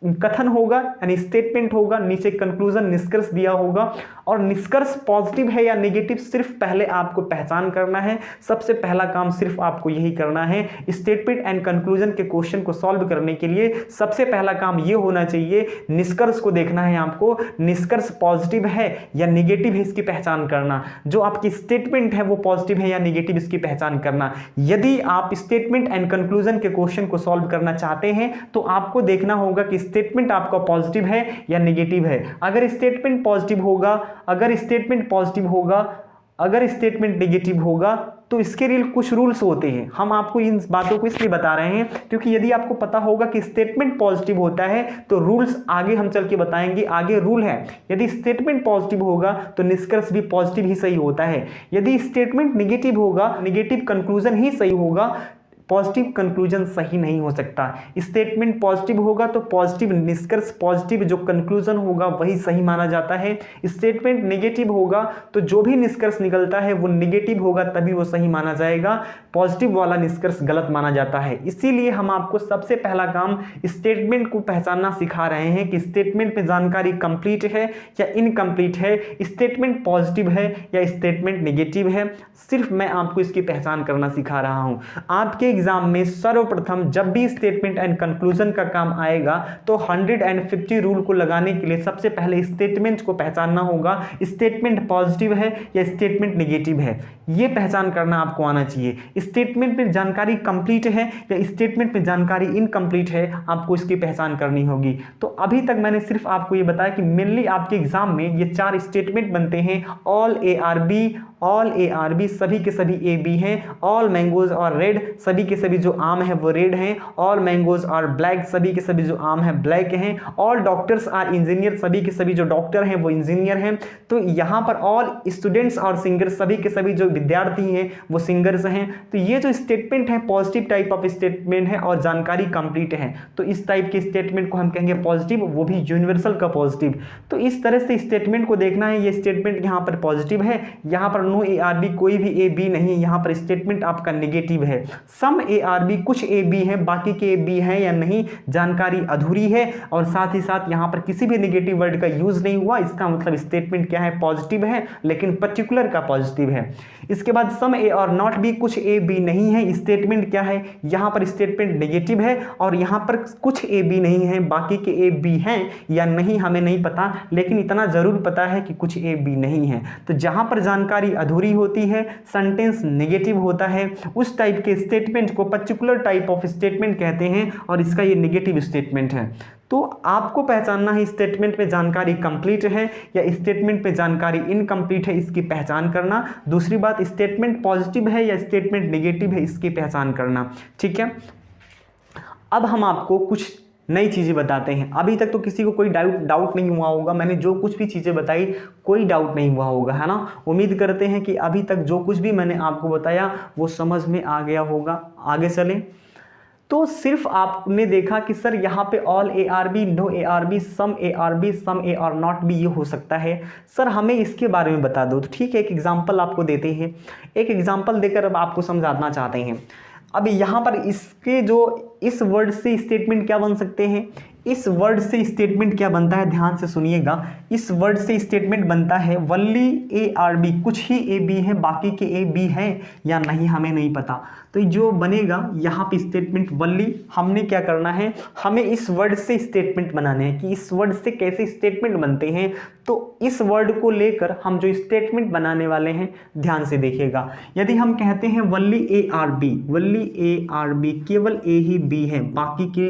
कथन होगा यानी स्टेटमेंट होगा, नीचे कंक्लूजन निष्कर्ष दिया होगा, और निष्कर्ष पॉजिटिव है या नेगेटिव सिर्फ पहले आपको पहचान करना है। सबसे पहला काम सिर्फ आपको यही करना है। स्टेटमेंट एंड कंक्लूजन के क्वेश्चन को सॉल्व करने के लिए सबसे पहला काम ये होना चाहिए, निष्कर्ष को देखना है आपको, निष्कर्ष पॉजिटिव है या नेगेटिव है इसकी पहचान करना। जो आपकी स्टेटमेंट है वो पॉजिटिव है या नेगेटिव इसकी पहचान करना। यदि आप स्टेटमेंट एंड कंक्लूजन के क्वेश्चन को सॉल्व करना चाहते हैं तो आपको देखना होगा कि स्टेटमेंट आपका पॉजिटिव है या नेगेटिव है। अगर स्टेटमेंट पॉजिटिव होगा, अगर स्टेटमेंट पॉजिटिव होगा, अगर स्टेटमेंट नेगेटिव होगा, तो इसके लिए कुछ रूल्स होते हैं। हम आपको इन बातों को इसलिए बता रहे हैं क्योंकि यदि आपको पता होगा कि स्टेटमेंट पॉजिटिव होता है तो रूल्स आगे हम चल के बताएंगे। आगे रूल है, यदि स्टेटमेंट पॉजिटिव होगा तो निष्कर्ष भी पॉजिटिव ही सही होता है, यदि स्टेटमेंट नेगेटिव होगा, नेगेटिव कंक्लूजन ही सही होगा, पॉजिटिव कंक्लूजन सही नहीं हो सकता। स्टेटमेंट पॉजिटिव होगा तो पॉजिटिव निष्कर्ष, पॉजिटिव जो कंक्लूजन होगा वही सही माना जाता है। स्टेटमेंट नेगेटिव होगा तो जो भी निष्कर्ष निकलता है वो नेगेटिव होगा, तभी वो सही माना जाएगा। पॉजिटिव वाला निष्कर्ष गलत माना जाता है। इसीलिए हम आपको सबसे पहला काम स्टेटमेंट को पहचानना सिखा रहे हैं कि स्टेटमेंट में जानकारी कंप्लीट है या इनकम्प्लीट है, स्टेटमेंट पॉजिटिव है या स्टेटमेंट नेगेटिव है। सिर्फ मैं आपको इसकी पहचान करना सिखा रहा हूं। आपके एग्जाम में सर्वप्रथम जब भी स्टेटमेंट एंड कंक्लूजन का काम आएगा तो 150 रूल को लगाने के लिए सबसे पहले स्टेटमेंट को पहचानना होगा। स्टेटमेंट पॉजिटिव है या स्टेटमेंट नेगेटिव है, यह पहचान करना आपको आना चाहिए। स्टेटमेंट में जानकारी कंप्लीट है या स्टेटमेंट में जानकारी इनकम्प्लीट है, आपको इसकी पहचान करनी होगी। तो अभी तक मैंने सिर्फ आपको यह बताया कि मेनली आपके एग्जाम में ये 4 स्टेटमेंट बनते हैं। ऑल ए आर बी सभी के सभी ए बी हैं। ऑल मैंगोज और रेड सभी के सभी जो आम है वो रेड हैं। ऑल मैंगोज और ब्लैक सभी के सभी जो आम है ब्लैक हैं। ऑल डॉक्टर्स आर इंजीनियर सभी के सभी जो डॉक्टर हैं वो इंजीनियर हैं। तो यहाँ पर ऑल स्टूडेंट्स और सिंगर्स सभी के सभी जो विद्यार्थी हैं वो सिंगर्स हैं। तो ये जो स्टेटमेंट है पॉजिटिव टाइप ऑफ स्टेटमेंट है और जानकारी कंप्लीट है, तो इस टाइप के स्टेटमेंट को हम कहेंगे पॉजिटिव, वो भी यूनिवर्सल का पॉजिटिव। तो इस तरह से स्टेटमेंट को देखना है। ये स्टेटमेंट यहाँ पर पॉजिटिव है, यहाँ पर नो ए आर बी, कोई भी ए बी नहीं है, यहाँ पर स्टेटमेंट आपका नेगेटिव है। सम ए आर बी, कुछ ए बी है, बाकी के ए बी है या नहीं, जानकारी अधूरी है। और साथ ही साथ यहाँ पर किसी भी नेगेटिव वर्ड का यूज नहीं हुआ, इसका मतलब स्टेटमेंट क्या है, पॉजिटिव है, लेकिन पर्टिकुलर का पॉजिटिव है। इसके बाद सम ए और नॉट बी, कुछ ए बी नहीं है, स्टेटमेंट क्या है, यहाँ पर स्टेटमेंट नेगेटिव है। और यहाँ पर कुछ ए बी नहीं है, बाकी के ए बी हैं या नहीं हमें नहीं पता, लेकिन इतना जरूर पता है कि कुछ ए बी नहीं है। तो जहाँ पर जानकारी अधूरी होती है, सेंटेंस नेगेटिव होता है, उस टाइप के स्टेटमेंट को पर्टिकुलर टाइप ऑफ स्टेटमेंट कहते हैं और इसका ये नेगेटिव स्टेटमेंट है। तो आपको पहचानना है स्टेटमेंट में जानकारी कंप्लीट है या स्टेटमेंट में जानकारी इनकम्प्लीट है, इसकी पहचान करना। दूसरी बात, स्टेटमेंट पॉजिटिव है या स्टेटमेंट नेगेटिव है, इसकी पहचान करना। ठीक है, अब हम आपको कुछ नई चीज़ें बताते हैं। अभी तक तो किसी को कोई डाउट नहीं हुआ होगा, मैंने जो कुछ भी चीज़ें बताई कोई डाउट नहीं हुआ होगा, है ना। उम्मीद करते हैं कि अभी तक जो कुछ भी मैंने आपको बताया वो समझ में आ गया होगा। आगे चलें तो सिर्फ आपने देखा कि सर यहाँ पे all A are B, no A are B, some A are B, some A are not B, ये हो सकता है। सर हमें इसके बारे में बता दो। तो ठीक है, एक एग्जांपल आपको देते हैं। एक एग्जांपल देकर अब आपको समझाना चाहते हैं। अब यहाँ पर इसके जो इस वर्ड से स्टेटमेंट क्या बन सकते हैं, इस वर्ड से स्टेटमेंट क्या बनता है, ध्यान से सुनिएगा। इस वर्ड से स्टेटमेंट बनता है वल्ली ए आर बी, कुछ ही ए बी है, बाकी के ए बी हैं या नहीं हमें नहीं पता। तो जो बनेगा यहाँ पे स्टेटमेंट वल्ली, हमने क्या करना है, हमें इस वर्ड से स्टेटमेंट बनाने हैं कि इस वर्ड से कैसे स्टेटमेंट बनते हैं। तो इस वर्ड को लेकर हम जो स्टेटमेंट बनाने वाले हैं, ध्यान से देखिएगा। यदि हम कहते हैं only A are B, only A are B, केवल ए ही बी है, बाकी के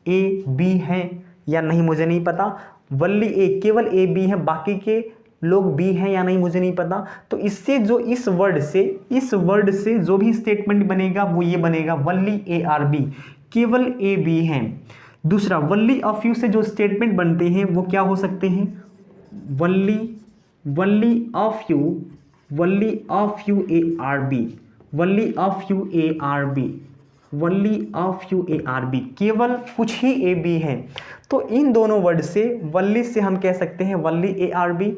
ए बी है या नहीं मुझे नहीं पता। वल्ली ए, केवल ए बी है, बाकी के लोग बी हैं या नहीं मुझे नहीं पता। तो इससे जो इस वर्ड से जो भी स्टेटमेंट बनेगा वो ये बनेगा वल्ली ए आर बी, केवल ए बी हैं। दूसरा, वल्ली ऑफ यू से जो स्टेटमेंट बनते हैं वो क्या हो सकते हैं, only a few A are B, only a few A are B, only a few A are B, केवल कुछ ही ए बी है। तो इन दोनों वर्ड से, वल्ली से हम कह सकते हैं only A are B,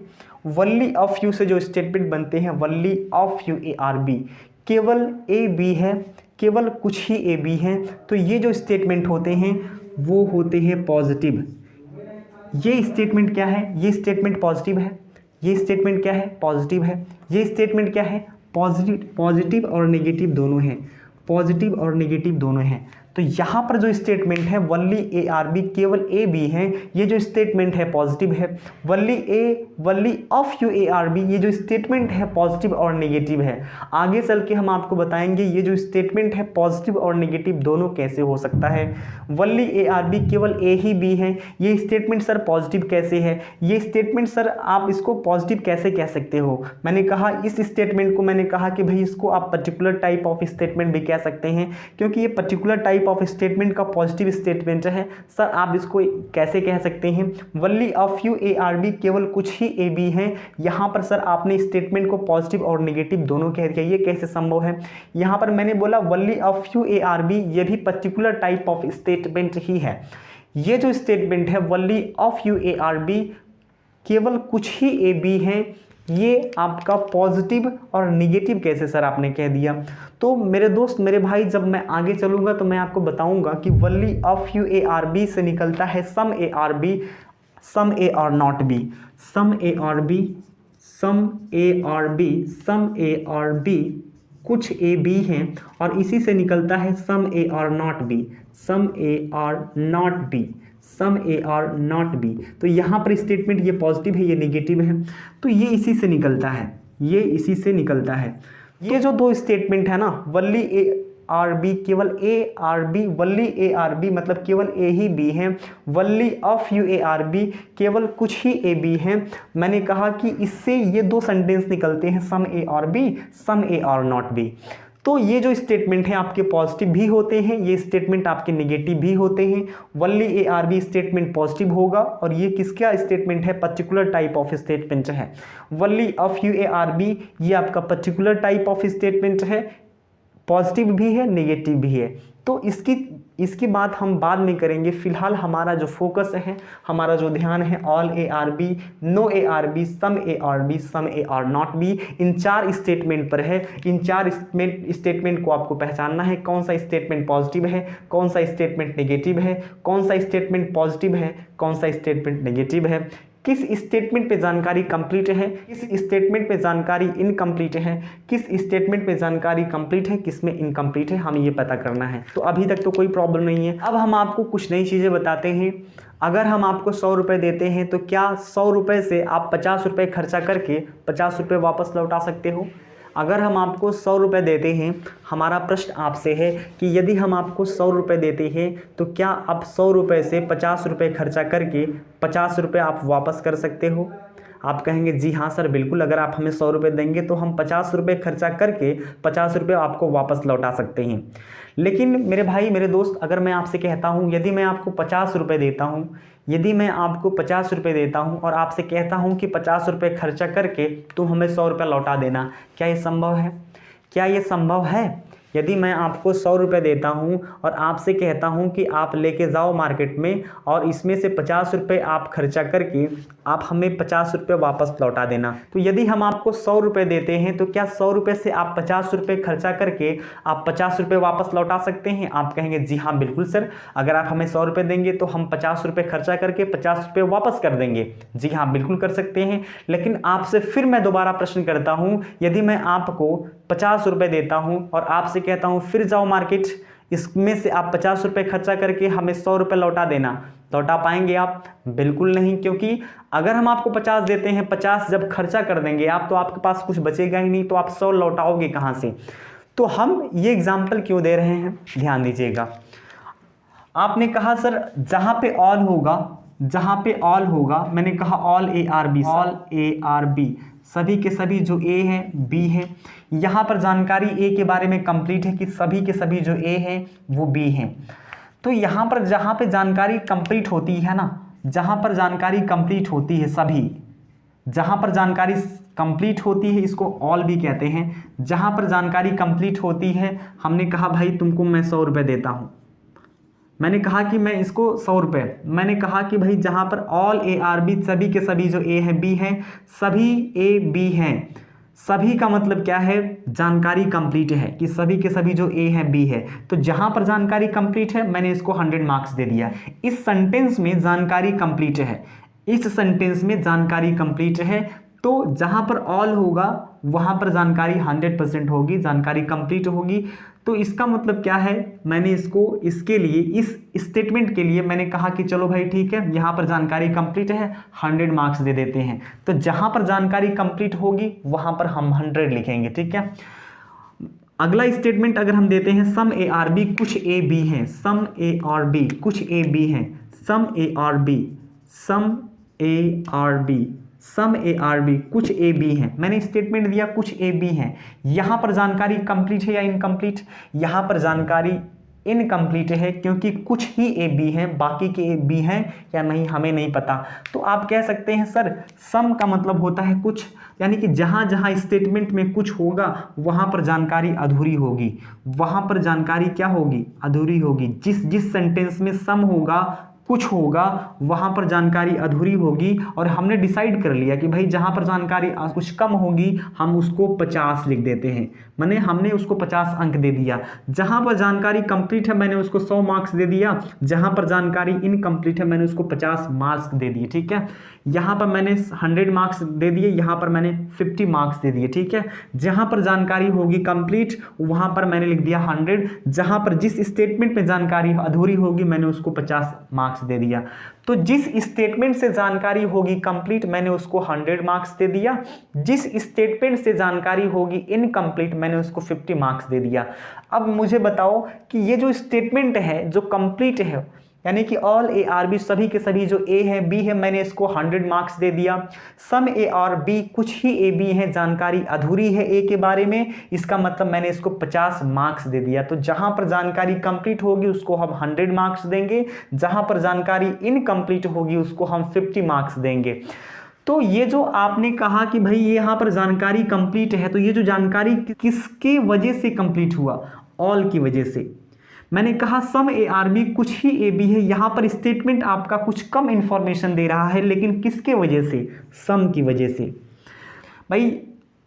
only a few से जो स्टेटमेंट बनते हैं only a few A are B, केवल ए बी है, केवल कुछ ही ए बी हैं। तो ये जो स्टेटमेंट होते हैं वो होते हैं पॉजिटिव। ये स्टेटमेंट क्या है, ये स्टेटमेंट पॉजिटिव है, ये स्टेटमेंट क्या है, पॉजिटिव है। ये स्टेटमेंट क्या है, पॉजिटिव और नेगेटिव दोनों हैं, पॉजिटिव और नेगेटिव दोनों हैं। तो यहाँ पर जो स्टेटमेंट है वल्ली ए आर बी, केवल ए बी है, ये जो स्टेटमेंट है पॉजिटिव है। Only a few A are B, ये जो स्टेटमेंट है पॉजिटिव और नेगेटिव है। आगे चल के हम आपको बताएंगे ये जो स्टेटमेंट है पॉजिटिव और नेगेटिव दोनों कैसे हो सकता है। वल्ली ए आर बी, केवल ए ही बी है, ये स्टेटमेंट सर पॉजिटिव कैसे है, ये स्टेटमेंट सर आप इसको पॉजिटिव कैसे कह सकते हो। मैंने कहा इस स्टेटमेंट को, मैंने कहा कि भाई इसको आप पर्टिकुलर टाइप ऑफ स्टेटमेंट भी कह सकते हैं, क्योंकि ये particular type type of statement का पॉजिटिव स्टेटमेंट है। सर आप इसको कैसे कह सकते हैं, only a few A are B, केवल कुछ ही ए बी हैं। यहाँ पर सर आपने स्टेटमेंट को पॉजिटिव और नेगेटिव दोनों कह दिया, ये कैसे संभव है। यहाँ पर मैंने बोला only a few A are B, ये भी पर्टिकुलर टाइप ऑफ स्टेटमेंट ही है। ये जो स्टेटमेंट है only a few A are B, केवल कुछ ही ए बी हैं, ये आपका पॉजिटिव और निगेटिव कैसे सर आपने कह दिया। तो मेरे दोस्त मेरे भाई, जब मैं आगे चलूंगा तो मैं आपको बताऊंगा कि only a few A are B से निकलता है some A are B, some A are not B, some A are B, some A are B, some A are B, कुछ ए बी हैं, और इसी से निकलता है some A are not B, some A are not B, some A are not B. तो यहाँ पर स्टेटमेंट ये पॉजिटिव है, ये नेगेटिव है, तो ये इसी से निकलता है, ये इसी से निकलता है। ये जो दो स्टेटमेंट है ना, वनली ए आर बी, केवल A are B, only A are B मतलब केवल ए ही बी हैं, only a few A are B, केवल कुछ ही ए बी हैं। मैंने कहा कि इससे ये दो सेंटेंस निकलते हैं, some A are B, some A are not B. तो ये जो स्टेटमेंट है आपके पॉजिटिव भी होते हैं, ये स्टेटमेंट आपके नेगेटिव भी होते हैं। Only A are B statement positive होगा, और ये किसका स्टेटमेंट है, पर्टिकुलर टाइप ऑफ स्टेटमेंट है। Only a few A are B, ये आपका पर्टिकुलर टाइप ऑफ स्टेटमेंट है, पॉजिटिव भी है नेगेटिव भी है। तो इसकी बात हम बाद में करेंगे। फिलहाल हमारा जो फोकस है, हमारा जो ध्यान है, all A are B, no A are B, some A are B, some A are not B, इन चार स्टेटमेंट पर है। इन चार स्टेटमेंट को आपको पहचानना है, कौन सा स्टेटमेंट पॉजिटिव है, कौन सा स्टेटमेंट नेगेटिव है, कौन सा स्टेटमेंट पॉजिटिव है, कौन सा स्टेटमेंट नेगेटिव है, किस स्टेटमेंट पे जानकारी कंप्लीट है, किस स्टेटमेंट पे जानकारी इनकम्प्लीट है, किस स्टेटमेंट पे जानकारी कंप्लीट है, किस में इनकम्प्लीट है, हमें ये पता करना है। तो अभी तक तो कोई प्रॉब्लम नहीं है। अब हम आपको कुछ नई चीज़ें बताते हैं। अगर हम आपको 100 रुपये देते हैं तो क्या 100 रुपये से आप 50 रुपये खर्चा करके 50 रुपये वापस लौटा सकते हो। अगर हम आपको 100 रुपये देते हैं, हमारा प्रश्न आपसे है कि यदि हम आपको 100 रुपये देते हैं तो क्या आप 100 रुपये से 50 रुपये खर्चा करके 50 रुपये आप वापस कर सकते हो। आप कहेंगे जी हाँ सर बिल्कुल, अगर आप हमें 100 रुपये देंगे तो हम 50 रुपये खर्चा करके 50 रुपये आपको वापस लौटा सकते हैं। लेकिन मेरे भाई मेरे दोस्त, अगर मैं आपसे कहता हूँ यदि मैं आपको 50 रुपये देता हूँ, यदि मैं आपको 50 रुपये देता हूँ और आपसे कहता हूँ कि 50 रुपये खर्चा करके तुम हमें 100 रुपये लौटा देना, क्या ये संभव है। क्या ये संभव है। यदि मैं आपको 100 रुपये देता हूँ और आपसे कहता हूँ कि आप लेके जाओ मार्केट में और इसमें से 50 रुपये आप खर्चा करके आप हमें 50 रुपये वापस लौटा देना। तो यदि हम आपको 100 रुपये देते हैं तो क्या 100 रुपये से आप 50 रुपये खर्चा करके आप 50 रुपये वापस लौटा सकते हैं। आप कहेंगे जी हाँ बिल्कुल सर, अगर आप हमें 100 रुपये देंगे तो हम 50 रुपये खर्चा करके 50 रुपये वापस कर देंगे। जी हाँ बिल्कुल कर सकते हैं। लेकिन आपसे फिर मैं दोबारा प्रश्न करता हूँ, यदि मैं आपको 50 रुपये देता हूँ और आपसे कहता हूँ फिर जाओ मार्केट, इसमें से आप 50 रुपये खर्चा करके हमें 100 रुपये लौटा देना, लौटा पाएंगे आप। बिल्कुल नहीं, क्योंकि अगर हम आपको 50 देते हैं, 50 जब खर्चा कर देंगे आप तो आपके पास कुछ बचेगा ही नहीं, तो आप 100 लौटाओगे कहाँ से। तो हम ये एग्जाम्पल क्यों दे रहे हैं, ध्यान दीजिएगा। आपने कहा सर जहाँ पे ऑल होगा, जहाँ पे ऑल होगा, मैंने कहा all A are B, all A are B, सभी के सभी जो ए हैं बी हैं। यहाँ पर जानकारी ए के बारे में कंप्लीट है कि सभी के सभी जो ए हैं वो बी हैं। तो यहाँ पर जहाँ पे जानकारी कंप्लीट होती है ना, जहाँ पर जानकारी कंप्लीट होती है सभी, जहाँ पर जानकारी कंप्लीट होती है इसको ऑल भी कहते हैं। जहाँ पर जानकारी कंप्लीट होती है, हमने कहा भाई तुमको मैं 100 रुपये देता हूँ, मैंने कहा कि मैं इसको 100 रुपये, मैंने कहा कि भाई जहाँ पर ऑल ए आर बी, सभी के सभी जो ए हैं बी हैं, सभी ए बी हैं, सभी का मतलब क्या है, जानकारी कंप्लीट है कि सभी के सभी जो ए हैं बी है। तो जहाँ पर जानकारी कंप्लीट है मैंने इसको 100 मार्क्स दे दिया। इस सेंटेंस में जानकारी कंप्लीट है, इस सेंटेंस में जानकारी कंप्लीट है। तो जहाँ पर ऑल होगा वहाँ पर जानकारी 100% होगी, जानकारी कंप्लीट होगी। तो इसका मतलब क्या है, मैंने इसको इसके लिए, इस स्टेटमेंट के लिए मैंने कहा कि चलो भाई ठीक है, यहाँ पर जानकारी कंप्लीट है, 100 मार्क्स दे देते हैं। तो जहाँ पर जानकारी कंप्लीट होगी वहाँ पर हम 100 लिखेंगे, ठीक है। अगला स्टेटमेंट अगर हम देते हैं, सम ए आर बी, कुछ ए बी हैं, सम ए आर बी, कुछ ए बी हैं, some A are B, some A are B, some A are B, कुछ ए बी हैं। मैंने स्टेटमेंट दिया कुछ ए बी हैं। यहाँ पर जानकारी कंप्लीट है या इनकम्प्लीट, यहाँ पर जानकारी इनकम्प्लीट है, क्योंकि कुछ ही ए बी हैं, बाकी के ए बी हैं या नहीं हमें नहीं पता। तो आप कह सकते हैं सर सम का मतलब होता है कुछ, यानी कि जहाँ जहाँ स्टेटमेंट में कुछ होगा वहाँ पर जानकारी अधूरी होगी, वहाँ पर जानकारी क्या होगी, अधूरी होगी। जिस जिस सेंटेंस में सम होगा, कुछ होगा, वहाँ पर जानकारी अधूरी होगी। और हमने डिसाइड कर लिया कि भाई जहाँ पर जानकारी कुछ कम होगी हम उसको 50 लिख देते हैं, मैंने हमने उसको 50 अंक दे दिया। जहाँ पर जानकारी कंप्लीट है मैंने उसको 100 मार्क्स दे दिया, जहाँ पर जानकारी इनकम्प्लीट है मैंने उसको 50 मार्क्स दे दिए, ठीक है। यहाँ पर मैंने 100 मार्क्स दे दिए, यहाँ पर मैंने 50 मार्क्स दे दिए, ठीक है। जहाँ पर जानकारी होगी कंप्लीट वहाँ पर मैंने लिख दिया 100, जहाँ पर जिस स्टेटमेंट में जानकारी अधूरी होगी मैंने उसको 50 मार्क्स दे दिया। तो जिस स्टेटमेंट से जानकारी होगी कंप्लीट मैंने उसको 100 मार्क्स दे दिया, जिस स्टेटमेंट से जानकारी होगी इनकम्प्लीट मैंने उसको 50 मार्क्स दे दिया। अब मुझे बताओ कि ये जो स्टेटमेंट है जो कंप्लीट है, यानी कि ऑल ए आर बी, सभी के सभी जो ए है बी है मैंने इसको 100 मार्क्स दे दिया। सम ए और बी, कुछ ही ए बी है, जानकारी अधूरी है ए के बारे में, इसका मतलब मैंने इसको 50 मार्क्स दे दिया। तो जहां पर जानकारी कंप्लीट होगी उसको हम 100 मार्क्स देंगे, जहां पर जानकारी इनकम्प्लीट होगी उसको हम 50 मार्क्स देंगे। तो ये जो आपने कहा कि भाई ये यहाँ पर जानकारी कंप्लीट है, तो ये जो जानकारी किसकी वजह से कंप्लीट हुआ, ऑल की वजह से। मैंने कहा सम ए आर बी, कुछ ही ए बी है, यहाँ पर स्टेटमेंट आपका कुछ कम इंफॉर्मेशन दे रहा है, लेकिन किसके वजह से, सम की वजह से। भाई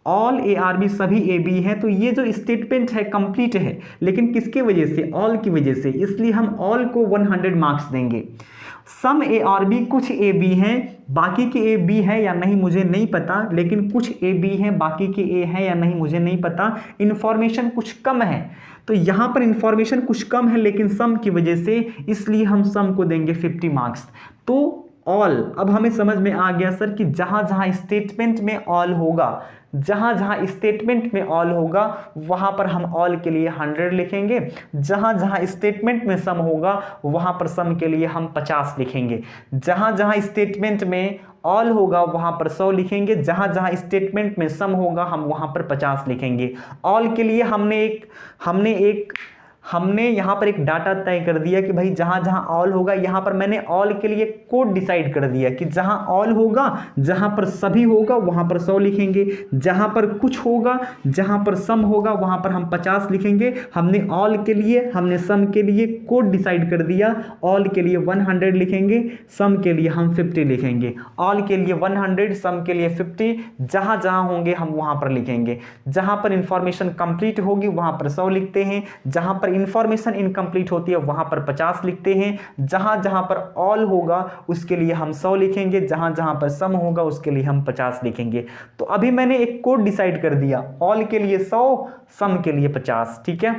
ऑल ए आर बी, सभी ए बी है, तो ये जो स्टेटमेंट है कंप्लीट है, लेकिन किसके वजह से, ऑल की वजह से, इसलिए हम ऑल को 100 मार्क्स देंगे। सम ए आर बी, कुछ ए बी हैं, बाकी के ए बी है या नहीं मुझे नहीं पता, लेकिन कुछ ए बी हैं, बाकी के ए है या नहीं मुझे नहीं पता। इंफॉर्मेशन कुछ कम है, तो यहाँ पर इंफॉर्मेशन कुछ कम है लेकिन सम की वजह से, इसलिए हम सम को देंगे 50 मार्क्स। तो ऑल, अब हमें समझ में आ गया सर कि जहाँ जहाँ स्टेटमेंट में ऑल होगा, जहाँ जहाँ स्टेटमेंट में ऑल होगा वहाँ पर हम ऑल के लिए 100 लिखेंगे, जहाँ जहाँ स्टेटमेंट में सम होगा वहाँ पर सम के लिए हम 50 लिखेंगे। जहाँ जहाँ स्टेटमेंट में ऑल होगा वहाँ पर 100 लिखेंगे, जहाँ जहाँ स्टेटमेंट में सम होगा हम वहाँ पर 50 लिखेंगे। ऑल के लिए हमने यहाँ पर एक डाटा तय कर दिया कि भाई जहाँ जहाँ ऑल होगा, यहाँ पर मैंने ऑल के लिए कोड डिसाइड कर दिया कि जहाँ ऑल होगा, जहाँ पर सभी होगा वहाँ पर 100 लिखेंगे, जहाँ पर कुछ होगा, जहाँ पर सम होगा वहाँ पर हम 50 लिखेंगे। हमने ऑल के लिए, हमने सम के लिए कोड डिसाइड कर दिया, ऑल के लिए 100 लिखेंगे, सम के लिए हम 50 लिखेंगे। ऑल के लिए 100, सम के लिए 50, जहाँ जहाँ होंगे हम वहाँ पर लिखेंगे। जहाँ पर इंफॉर्मेशन कंप्लीट होगी वहाँ पर 100 लिखते हैं, जहाँ पर इंफॉर्मेशन इनकम्प्लीट होती है वहां पर 50 लिखते हैं। जहां जहां पर ऑल होगा उसके लिए हम 100 लिखेंगे, जहां जहां पर सम होगा उसके लिए हम 50 लिखेंगे। तो अभी मैंने एक कोड डिसाइड कर दिया, ऑल के लिए 100, सम के लिए 50, ठीक है।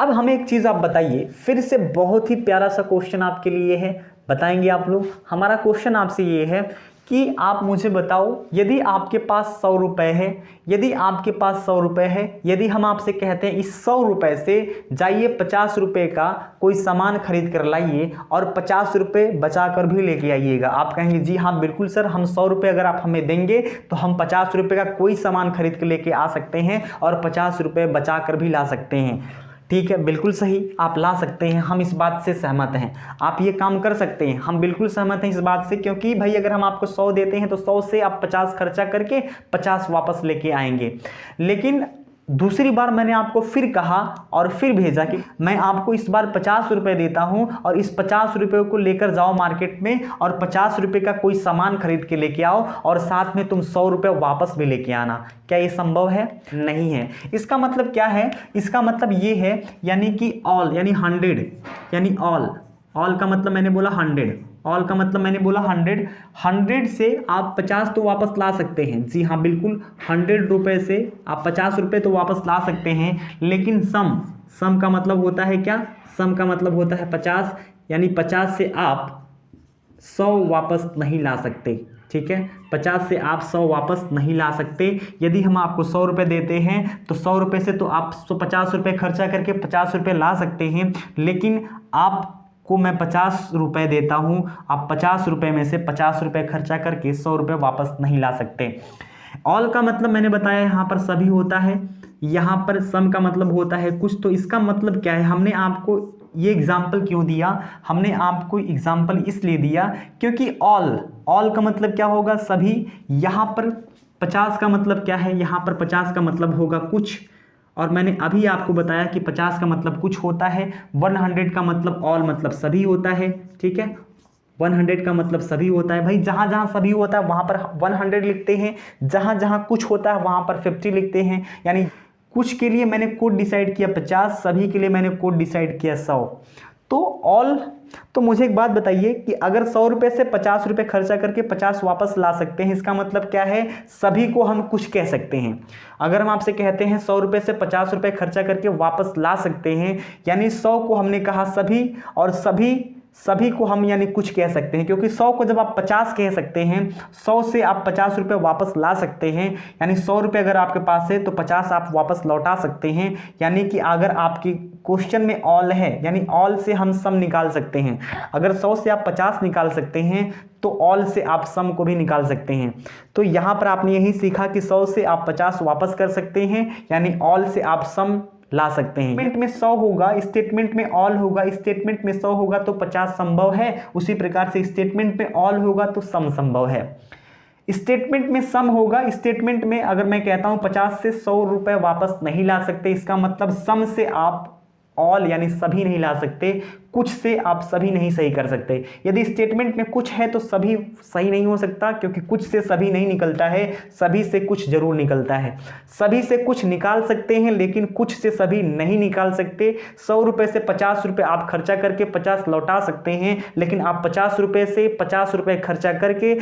अब हमें एक चीज आप बताइए, फिर से बहुत ही प्यारा सा क्वेश्चन आपके लिए है, बताएंगे आप लोग। हमारा क्वेश्चन आपसे ये है कि आप मुझे बताओ, यदि आपके पास 100 रुपये है, यदि आपके पास 100 रुपये है, यदि हम आपसे कहते हैं इस 100 रुपये से जाइए 50 रुपये का कोई सामान खरीद कर लाइए और 50 रुपये बचा कर भी लेके आइएगा। आप कहेंगे जी हाँ बिल्कुल सर, हम 100 रुपये अगर आप हमें देंगे तो हम 50 रुपये का कोई सामान खरीद कर लेके आ सकते हैं और 50 रुपये बचा कर भी ला सकते हैं। ठीक है, बिल्कुल सही, आप ला सकते हैं, हम इस बात से सहमत हैं, आप ये काम कर सकते हैं, हम बिल्कुल सहमत हैं इस बात से, क्योंकि भाई अगर हम आपको 100 देते हैं तो 100 से आप 50 खर्चा करके 50 वापस लेके आएंगे। लेकिन दूसरी बार मैंने आपको फिर कहा और फिर भेजा कि मैं आपको इस बार 50 रुपये देता हूं और इस 50 रुपये को लेकर जाओ मार्केट में और 50 रुपये का कोई सामान खरीद के लेके आओ और साथ में तुम 100 रुपये वापस भी लेके आना। क्या ये संभव है? नहीं है। इसका मतलब क्या है? इसका मतलब ये है, यानी कि ऑल यानी 100, यानी ऑल का मतलब मैंने बोला 100, ऑल का मतलब मैंने बोला 100 से आप 50 तो वापस ला सकते हैं। जी हाँ बिल्कुल, 100 रुपये से आप 50 रुपये तो वापस ला सकते हैं, लेकिन सम का मतलब होता है क्या? सम का मतलब होता है 50, यानी 50 से आप 100 वापस नहीं ला सकते। ठीक है, 50 से आप 100 वापस नहीं ला सकते। यदि हम आपको 100 रुपये देते हैं तो 100 रुपये से तो आप 50 रुपये खर्चा करके 50 रुपये ला सकते हैं, लेकिन आप को मैं 50 रुपये देता हूँ, आप 50 रुपये में से 50 रुपये खर्चा करके 100 रुपये वापस नहीं ला सकते। ऑल का मतलब मैंने बताया यहाँ पर सभी होता है, यहाँ पर सम का मतलब होता है कुछ। तो इसका मतलब क्या है, हमने आपको ये एग्जाम्पल क्यों दिया, हमने आपको एग्जाम्पल इसलिए दिया क्योंकि ऑल का मतलब क्या होगा, सभी। यहाँ पर 50 का मतलब क्या है, यहाँ पर 50 का मतलब होगा कुछ, और मैंने अभी आपको बताया कि 50 का मतलब कुछ होता है। 100 का मतलब ऑल मतलब सभी होता है, ठीक है। 100 का मतलब सभी होता है भाई, जहाँ जहाँ सभी होता है वहाँ पर 100 लिखते हैं, जहाँ जहाँ कुछ होता है वहाँ पर 50 लिखते हैं। यानी कुछ के लिए मैंने कोड डिसाइड किया 50, सभी के लिए मैंने कोड डिसाइड किया 100। तो ऑल, तो मुझे एक बात बताइए कि अगर 100 रुपये से 50 रुपये खर्चा करके 50 वापस ला सकते हैं, इसका मतलब क्या है, सभी को हम कुछ कह सकते हैं। अगर हम आपसे कहते हैं 100 रुपये से 50 रुपये खर्चा करके वापस ला सकते हैं, यानी 100 को हमने कहा सभी, और सभी को हम यानी कुछ कह सकते हैं, क्योंकि 100 को जब आप 50 कह सकते हैं, 100 से आप 50 रुपये वापस ला सकते हैं। यानी 100 रुपये अगर आपके पास है तो 50 आप वापस लौटा सकते हैं। यानी कि अगर आपकी क्वेश्चन में ऑल है, यानी ऑल से हम सम निकाल सकते हैं। अगर 100 से आप 50 निकाल सकते हैं तो ऑल से आप सम को भी निकाल सकते हैं। तो यहाँ पर आपने यही सीखा कि 100 से आप 50 वापस कर सकते हैं, यानी ऑल से आप सम ला सकते हैं। स्टेटमेंट में 100 होगा, स्टेटमेंट में ऑल होगा, स्टेटमेंट में 100 होगा तो 50 संभव है, उसी प्रकार से स्टेटमेंट में ऑल होगा तो सम संभव है। स्टेटमेंट में सम होगा, स्टेटमेंट में अगर मैं कहता हूं 50 से 100 रुपए वापस नहीं ला सकते, इसका मतलब सम से आप ऑल यानी सभी नहीं ला सकते, कुछ से आप सभी नहीं सही कर सकते। यदि स्टेटमेंट में कुछ है तो सभी सही नहीं हो सकता, क्योंकि कुछ से सभी नहीं निकलता है, सभी से कुछ जरूर निकलता है। सभी से कुछ निकाल सकते हैं लेकिन कुछ से सभी नहीं निकाल सकते। 100 रुपये से 50 रुपये आप खर्चा करके 50 लौटा सकते हैं, लेकिन आप 50 रुपये से 50 रुपये खर्चा करके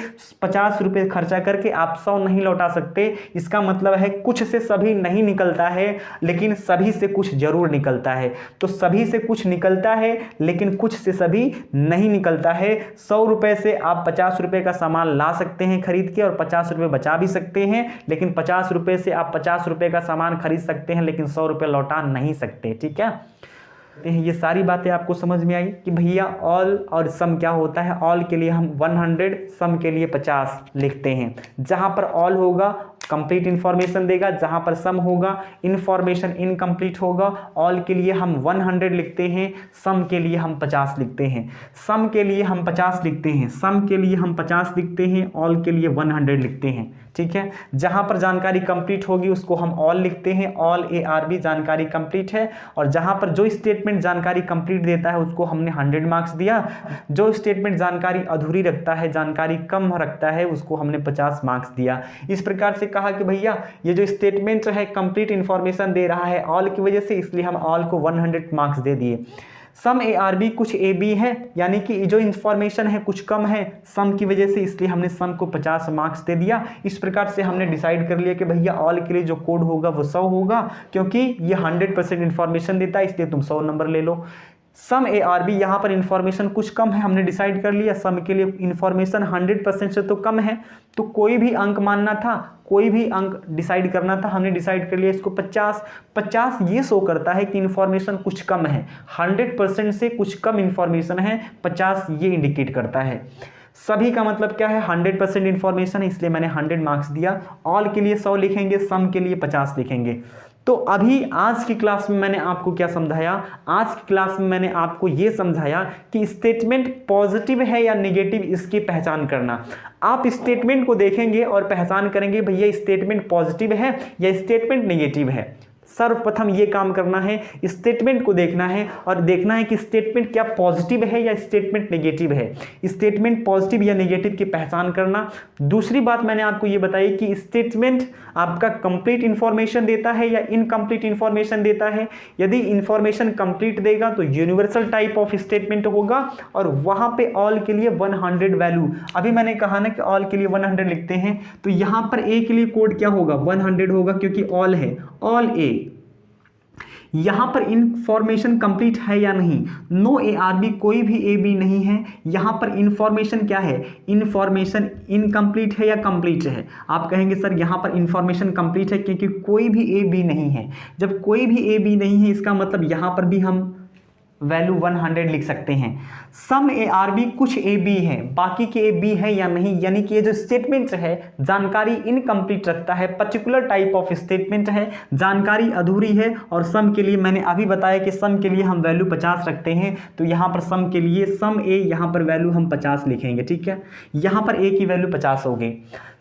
50 रुपये खर्चा करके आप 100 नहीं लौटा सकते। इसका मतलब है कुछ से सभी नहीं निकलता है, लेकिन सभी से कुछ जरूर निकलता है। तो सभी से कुछ निकलता है लेकिन कुछ से सभी नहीं निकलता है। 100 रुपये से आप 50 रुपये का सामान ला सकते हैं खरीद के, और 50 रुपये बचा भी सकते हैं, लेकिन 50 रुपये से आप 50 रुपये का सामान खरीद सकते हैं लेकिन 100 रुपये लौटा नहीं सकते, ठीक है। ये सारी बातें आपको समझ में आई कि भैया ऑल और सम क्या होता है। ऑल के लिए हम 100, सम के लिए 50 लिखते हैं। जहां पर ऑल होगा कंप्लीट इंफॉर्मेशन देगा, जहां पर सम होगा इंफॉर्मेशन इनकम्प्लीट होगा। ऑल के लिए हम 100 लिखते हैं, सम के लिए हम 50 लिखते हैं। सम के लिए हम 50 लिखते हैं, सम के लिए हम 50 लिखते हैं, ऑल के लिए 100 लिखते हैं, ठीक है। जहां पर जानकारी कंप्लीट होगी उसको हम ऑल लिखते हैं, ऑल ARB जानकारी कंप्लीट है। और जहां पर जो स्टेटमेंट जानकारी कंप्लीट देता है उसको हमने 100 मार्क्स दिया। जो स्टेटमेंट जानकारी अधूरी रखता है, जानकारी कम रखता है, उसको हमने 50 मार्क्स दिया। इस प्रकार से कहा कि भैया ये जो स्टेटमेंट है कंप्लीट इंफॉर्मेशन दे रहा है ऑल की वजह से, इसलिए हम ऑल को 100 मार्क्स दे दिए। सम ARB कुछ AB है, यानी कि जो इंफॉर्मेशन है कुछ कम है सम की वजह से, इसलिए हमने सम को 50 मार्क्स दे दिया। इस प्रकार से हमने डिसाइड कर लिया कि भैया ऑल के लिए जो कोड होगा वो 100 होगा, क्योंकि ये 100% इंफॉर्मेशन देता है, इसलिए तुम 100 नंबर ले लो। सम ARB यहाँ पर इंफॉर्मेशन कुछ कम है, हमने डिसाइड कर लिया सम के लिए इंफॉर्मेशन 100% से तो कम है, तो कोई भी अंक मानना था, कोई भी अंक डिसाइड करना था, हमने डिसाइड कर लिया इसको 50। 50 ये शो करता है कि इंफॉर्मेशन कुछ कम है, 100% से कुछ कम इंफॉर्मेशन है, 50 ये इंडिकेट करता है। सभी का मतलब क्या है, 100% इंफॉर्मेशन है, इसलिए मैंने 100 मार्क्स दिया। ऑल के लिए 100 लिखेंगे, सम के लिए 50 लिखेंगे। तो अभी आज की क्लास में मैंने आपको क्या समझाया, आज की क्लास में मैंने आपको ये समझाया कि स्टेटमेंट पॉजिटिव है या नेगेटिव, इसकी पहचान करना। आप स्टेटमेंट को देखेंगे और पहचान करेंगे भैया स्टेटमेंट पॉजिटिव है या स्टेटमेंट नेगेटिव है। सर्वप्रथम ये काम करना है, स्टेटमेंट को देखना है और देखना है कि स्टेटमेंट क्या पॉजिटिव है या स्टेटमेंट नेगेटिव है। स्टेटमेंट पॉजिटिव या नेगेटिव की पहचान करना। दूसरी बात मैंने आपको ये बताई कि स्टेटमेंट आपका कंप्लीट इंफॉर्मेशन देता है या इनकम्प्लीट इंफॉर्मेशन देता है। यदि इंफॉर्मेशन कंप्लीट देगा तो यूनिवर्सल टाइप ऑफ स्टेटमेंट होगा, और वहां पे ऑल के लिए 100 वैल्यू, अभी मैंने कहा ना कि ऑल के लिए 100 लिखते हैं, तो यहां पर ए के लिए कोड क्या होगा, 100 होगा, क्योंकि ऑल है, ऑल ए। यहां पर इंफॉर्मेशन कंप्लीट है या नहीं, नो ARB, कोई भी AB नहीं है। यहां पर इंफॉर्मेशन क्या है, इंफॉर्मेशन इनकम्प्लीट है या कंप्लीट है। आप कहेंगे सर यहां पर इंफॉर्मेशन कंप्लीट है क्योंकि कोई भी AB नहीं है। जब कोई भी AB नहीं है इसका मतलब यहां पर भी हम वैल्यू 100 लिख सकते हैं। सम ए आर बी कुछ ए बी है, बाकी के ए बी है या नहीं, यानी कि ये जो स्टेटमेंट है जानकारी इनकम्प्लीट रखता है, पर्टिकुलर टाइप ऑफ स्टेटमेंट है, जानकारी अधूरी है। और सम के लिए मैंने अभी बताया कि सम के लिए हम वैल्यू 50 रखते हैं, तो यहाँ पर सम के लिए सम ए यहाँ पर वैल्यू हम 50 लिखेंगे, ठीक है। यहाँ पर ए की वैल्यू 50 होगी।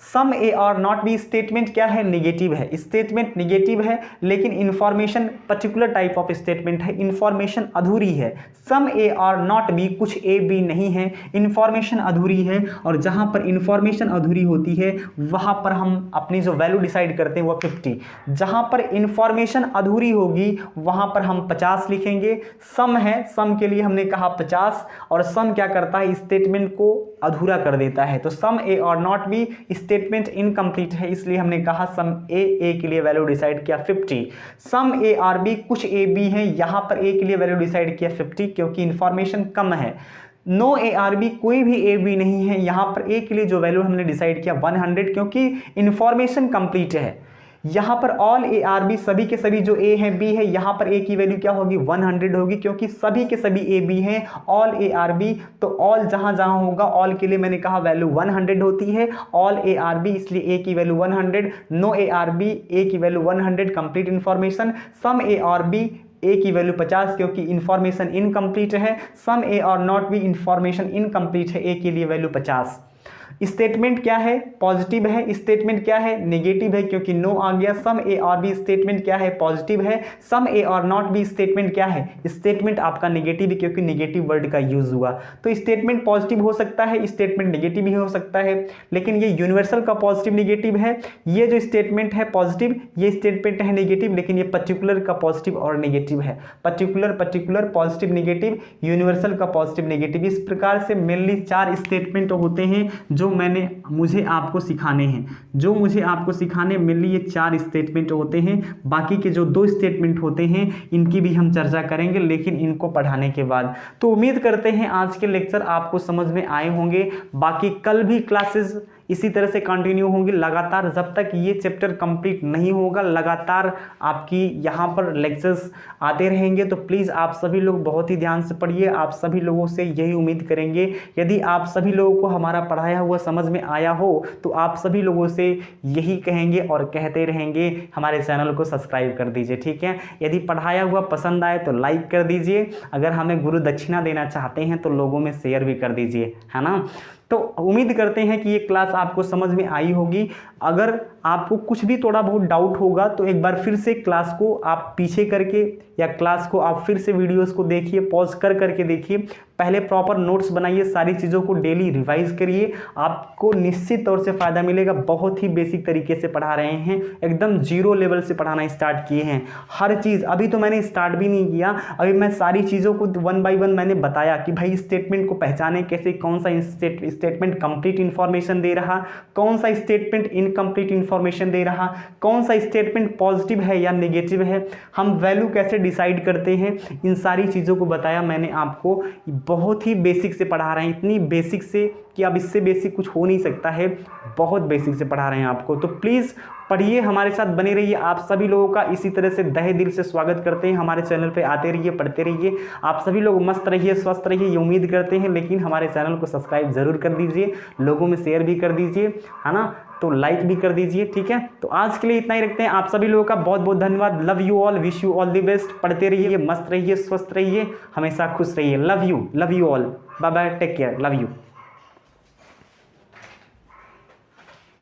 सम A are not B statement क्या है, निगेटिव है, स्टेटमेंट निगेटिव है, लेकिन information particular type of statement है, इंफॉर्मेशन अधूरी है। Some A are not B कुछ ए बी नहीं है, इंफॉर्मेशन अधूरी है। और जहां पर इंफॉर्मेशन अधूरी होती है वहां पर हम अपनी जो वैल्यू डिसाइड करते हैं वो 50। जहां पर इंफॉर्मेशन अधूरी होगी वहां पर हम 50 लिखेंगे। सम है, सम के लिए हमने कहा 50, और सम क्या करता है, स्टेटमेंट को अधूरा कर देता है। तो सम A are not B statement incomplete है, इसलिए हमने कहा सम ए के लिए वैल्यू डिसाइड किया 50। सम ए आर बी कुछ ए बी है, यहां पर ए के लिए वैल्यू डिसाइड किया 50 क्योंकि इंफॉर्मेशन कम है। नो ए आर बी कोई भी ए बी नहीं है, यहां पर ए के लिए जो वैल्यू हमने डिसाइड किया 100 क्योंकि इंफॉर्मेशन कंप्लीट है। यहाँ पर ऑल ए आर बी सभी के सभी जो ए है बी है, यहाँ पर ए की वैल्यू क्या होगी 100 होगी क्योंकि सभी के सभी ए बी हैं, ऑल ए आर बी। तो ऑल जहाँ जहाँ होगा ऑल के लिए मैंने कहा वैल्यू 100 होती है, ऑल ए आर बी इसलिए ए की value 100, no A are B A की value 100 complete information, some A are B A की वैल्यू 50 क्योंकि इंफॉर्मेशन इनकम्प्लीट है, some A are not B information incomplete है, ए के लिए वैल्यू 50। स्टेटमेंट क्या है, पॉजिटिव है। स्टेटमेंट क्या है, नेगेटिव है क्योंकि नो आ गया। सम ए और बी स्टेटमेंट क्या है, पॉजिटिव है। Some A are not B statement क्या है, स्टेटमेंट आपका नेगेटिव है क्योंकि नेगेटिव वर्ड का यूज हुआ। तो स्टेटमेंट पॉजिटिव हो सकता है, स्टेटमेंट नेगेटिव भी हो सकता है, लेकिन ये यूनिवर्सल का पॉजिटिव नेगेटिव है। ये जो स्टेटमेंट है पॉजिटिव, ये स्टेटमेंट है नेगेटिव, लेकिन ये पर्टिकुलर का पॉजिटिव और नेगेटिव है। पर्टिकुलर पॉजिटिव नेगेटिव, यूनिवर्सल का पॉजिटिव नेगेटिव। इस प्रकार से मेनली 4 स्टेटमेंट होते हैं जो मुझे आपको सिखाने मेनली ये 4 स्टेटमेंट होते हैं। बाकी के जो 2 स्टेटमेंट होते हैं इनकी भी हम चर्चा करेंगे, लेकिन इनको पढ़ाने के बाद। तो उम्मीद करते हैं आज के लेक्चर आपको समझ में आए होंगे। बाकी कल भी क्लासेस इसी तरह से कंटिन्यू होंगी लगातार, जब तक ये चैप्टर कंप्लीट नहीं होगा लगातार आपकी यहाँ पर लेक्चर्स आते रहेंगे। तो प्लीज़ आप सभी लोग बहुत ही ध्यान से पढ़िए। आप सभी लोगों से यही उम्मीद करेंगे, यदि आप सभी लोगों को हमारा पढ़ाया हुआ समझ में आया हो तो आप सभी लोगों से यही कहेंगे और कहते रहेंगे, हमारे चैनल को सब्सक्राइब कर दीजिए, ठीक है। यदि पढ़ाया हुआ पसंद आए तो लाइक कर दीजिए, अगर हमें गुरु दक्षिणा देना चाहते हैं तो लोगों में शेयर भी कर दीजिए, है ना। तो उम्मीद करते हैं कि ये क्लास आपको समझ में आई होगी। अगर आपको कुछ भी थोड़ा बहुत डाउट होगा तो एक बार फिर से क्लास को आप पीछे करके या क्लास को आप फिर से वीडियोस को देखिए, पॉज करके देखिए, पहले प्रॉपर नोट्स बनाइए, सारी चीज़ों को डेली रिवाइज करिए, आपको निश्चित तौर से फ़ायदा मिलेगा। बहुत ही बेसिक तरीके से पढ़ा रहे हैं, एकदम 0 लेवल से पढ़ाना स्टार्ट किए हैं। हर चीज़ अभी तो मैंने स्टार्ट भी नहीं किया, अभी मैं सारी चीज़ों को 1 बाय 1 मैंने बताया कि भाई स्टेटमेंट को पहचाने कैसे, कौन सा स्टेटमेंट कंप्लीट इन्फॉर्मेशन दे रहा, कौन सा स्टेटमेंट इनकम्प्लीट इन्फॉर्मेशन दे रहा, कौन सा स्टेटमेंट पॉजिटिव है या नेगेटिव है, हम वैल्यू कैसे डिसाइड करते हैं, इन सारी चीज़ों को बताया मैंने आपको। बहुत ही बेसिक से पढ़ा रहे हैं, इतनी बेसिक से कि अब इससे बेसिक कुछ हो नहीं सकता है, बहुत बेसिक से पढ़ा रहे हैं आपको। तो प्लीज़ पढ़िए, हमारे साथ बने रहिए। आप सभी लोगों का इसी तरह से तहे दिल से स्वागत करते हैं, हमारे चैनल पे आते रहिए, पढ़ते रहिए। आप सभी लोग मस्त रहिए, स्वस्थ रहिए, ये उम्मीद करते हैं। लेकिन हमारे चैनल को सब्सक्राइब ज़रूर कर दीजिए, लोगों में शेयर भी कर दीजिए, है ना, तो लाइक भी कर दीजिए, ठीक है। तो आज के लिए इतना ही रखते हैं। आप सभी लोगों का बहुत बहुत धन्यवाद। Love you all, wish you all the best. पढ़ते रहिए, मस्त रहिए, स्वस्थ रहिए, हमेशा खुश रहिए। Love you all, bye bye, take care, love you.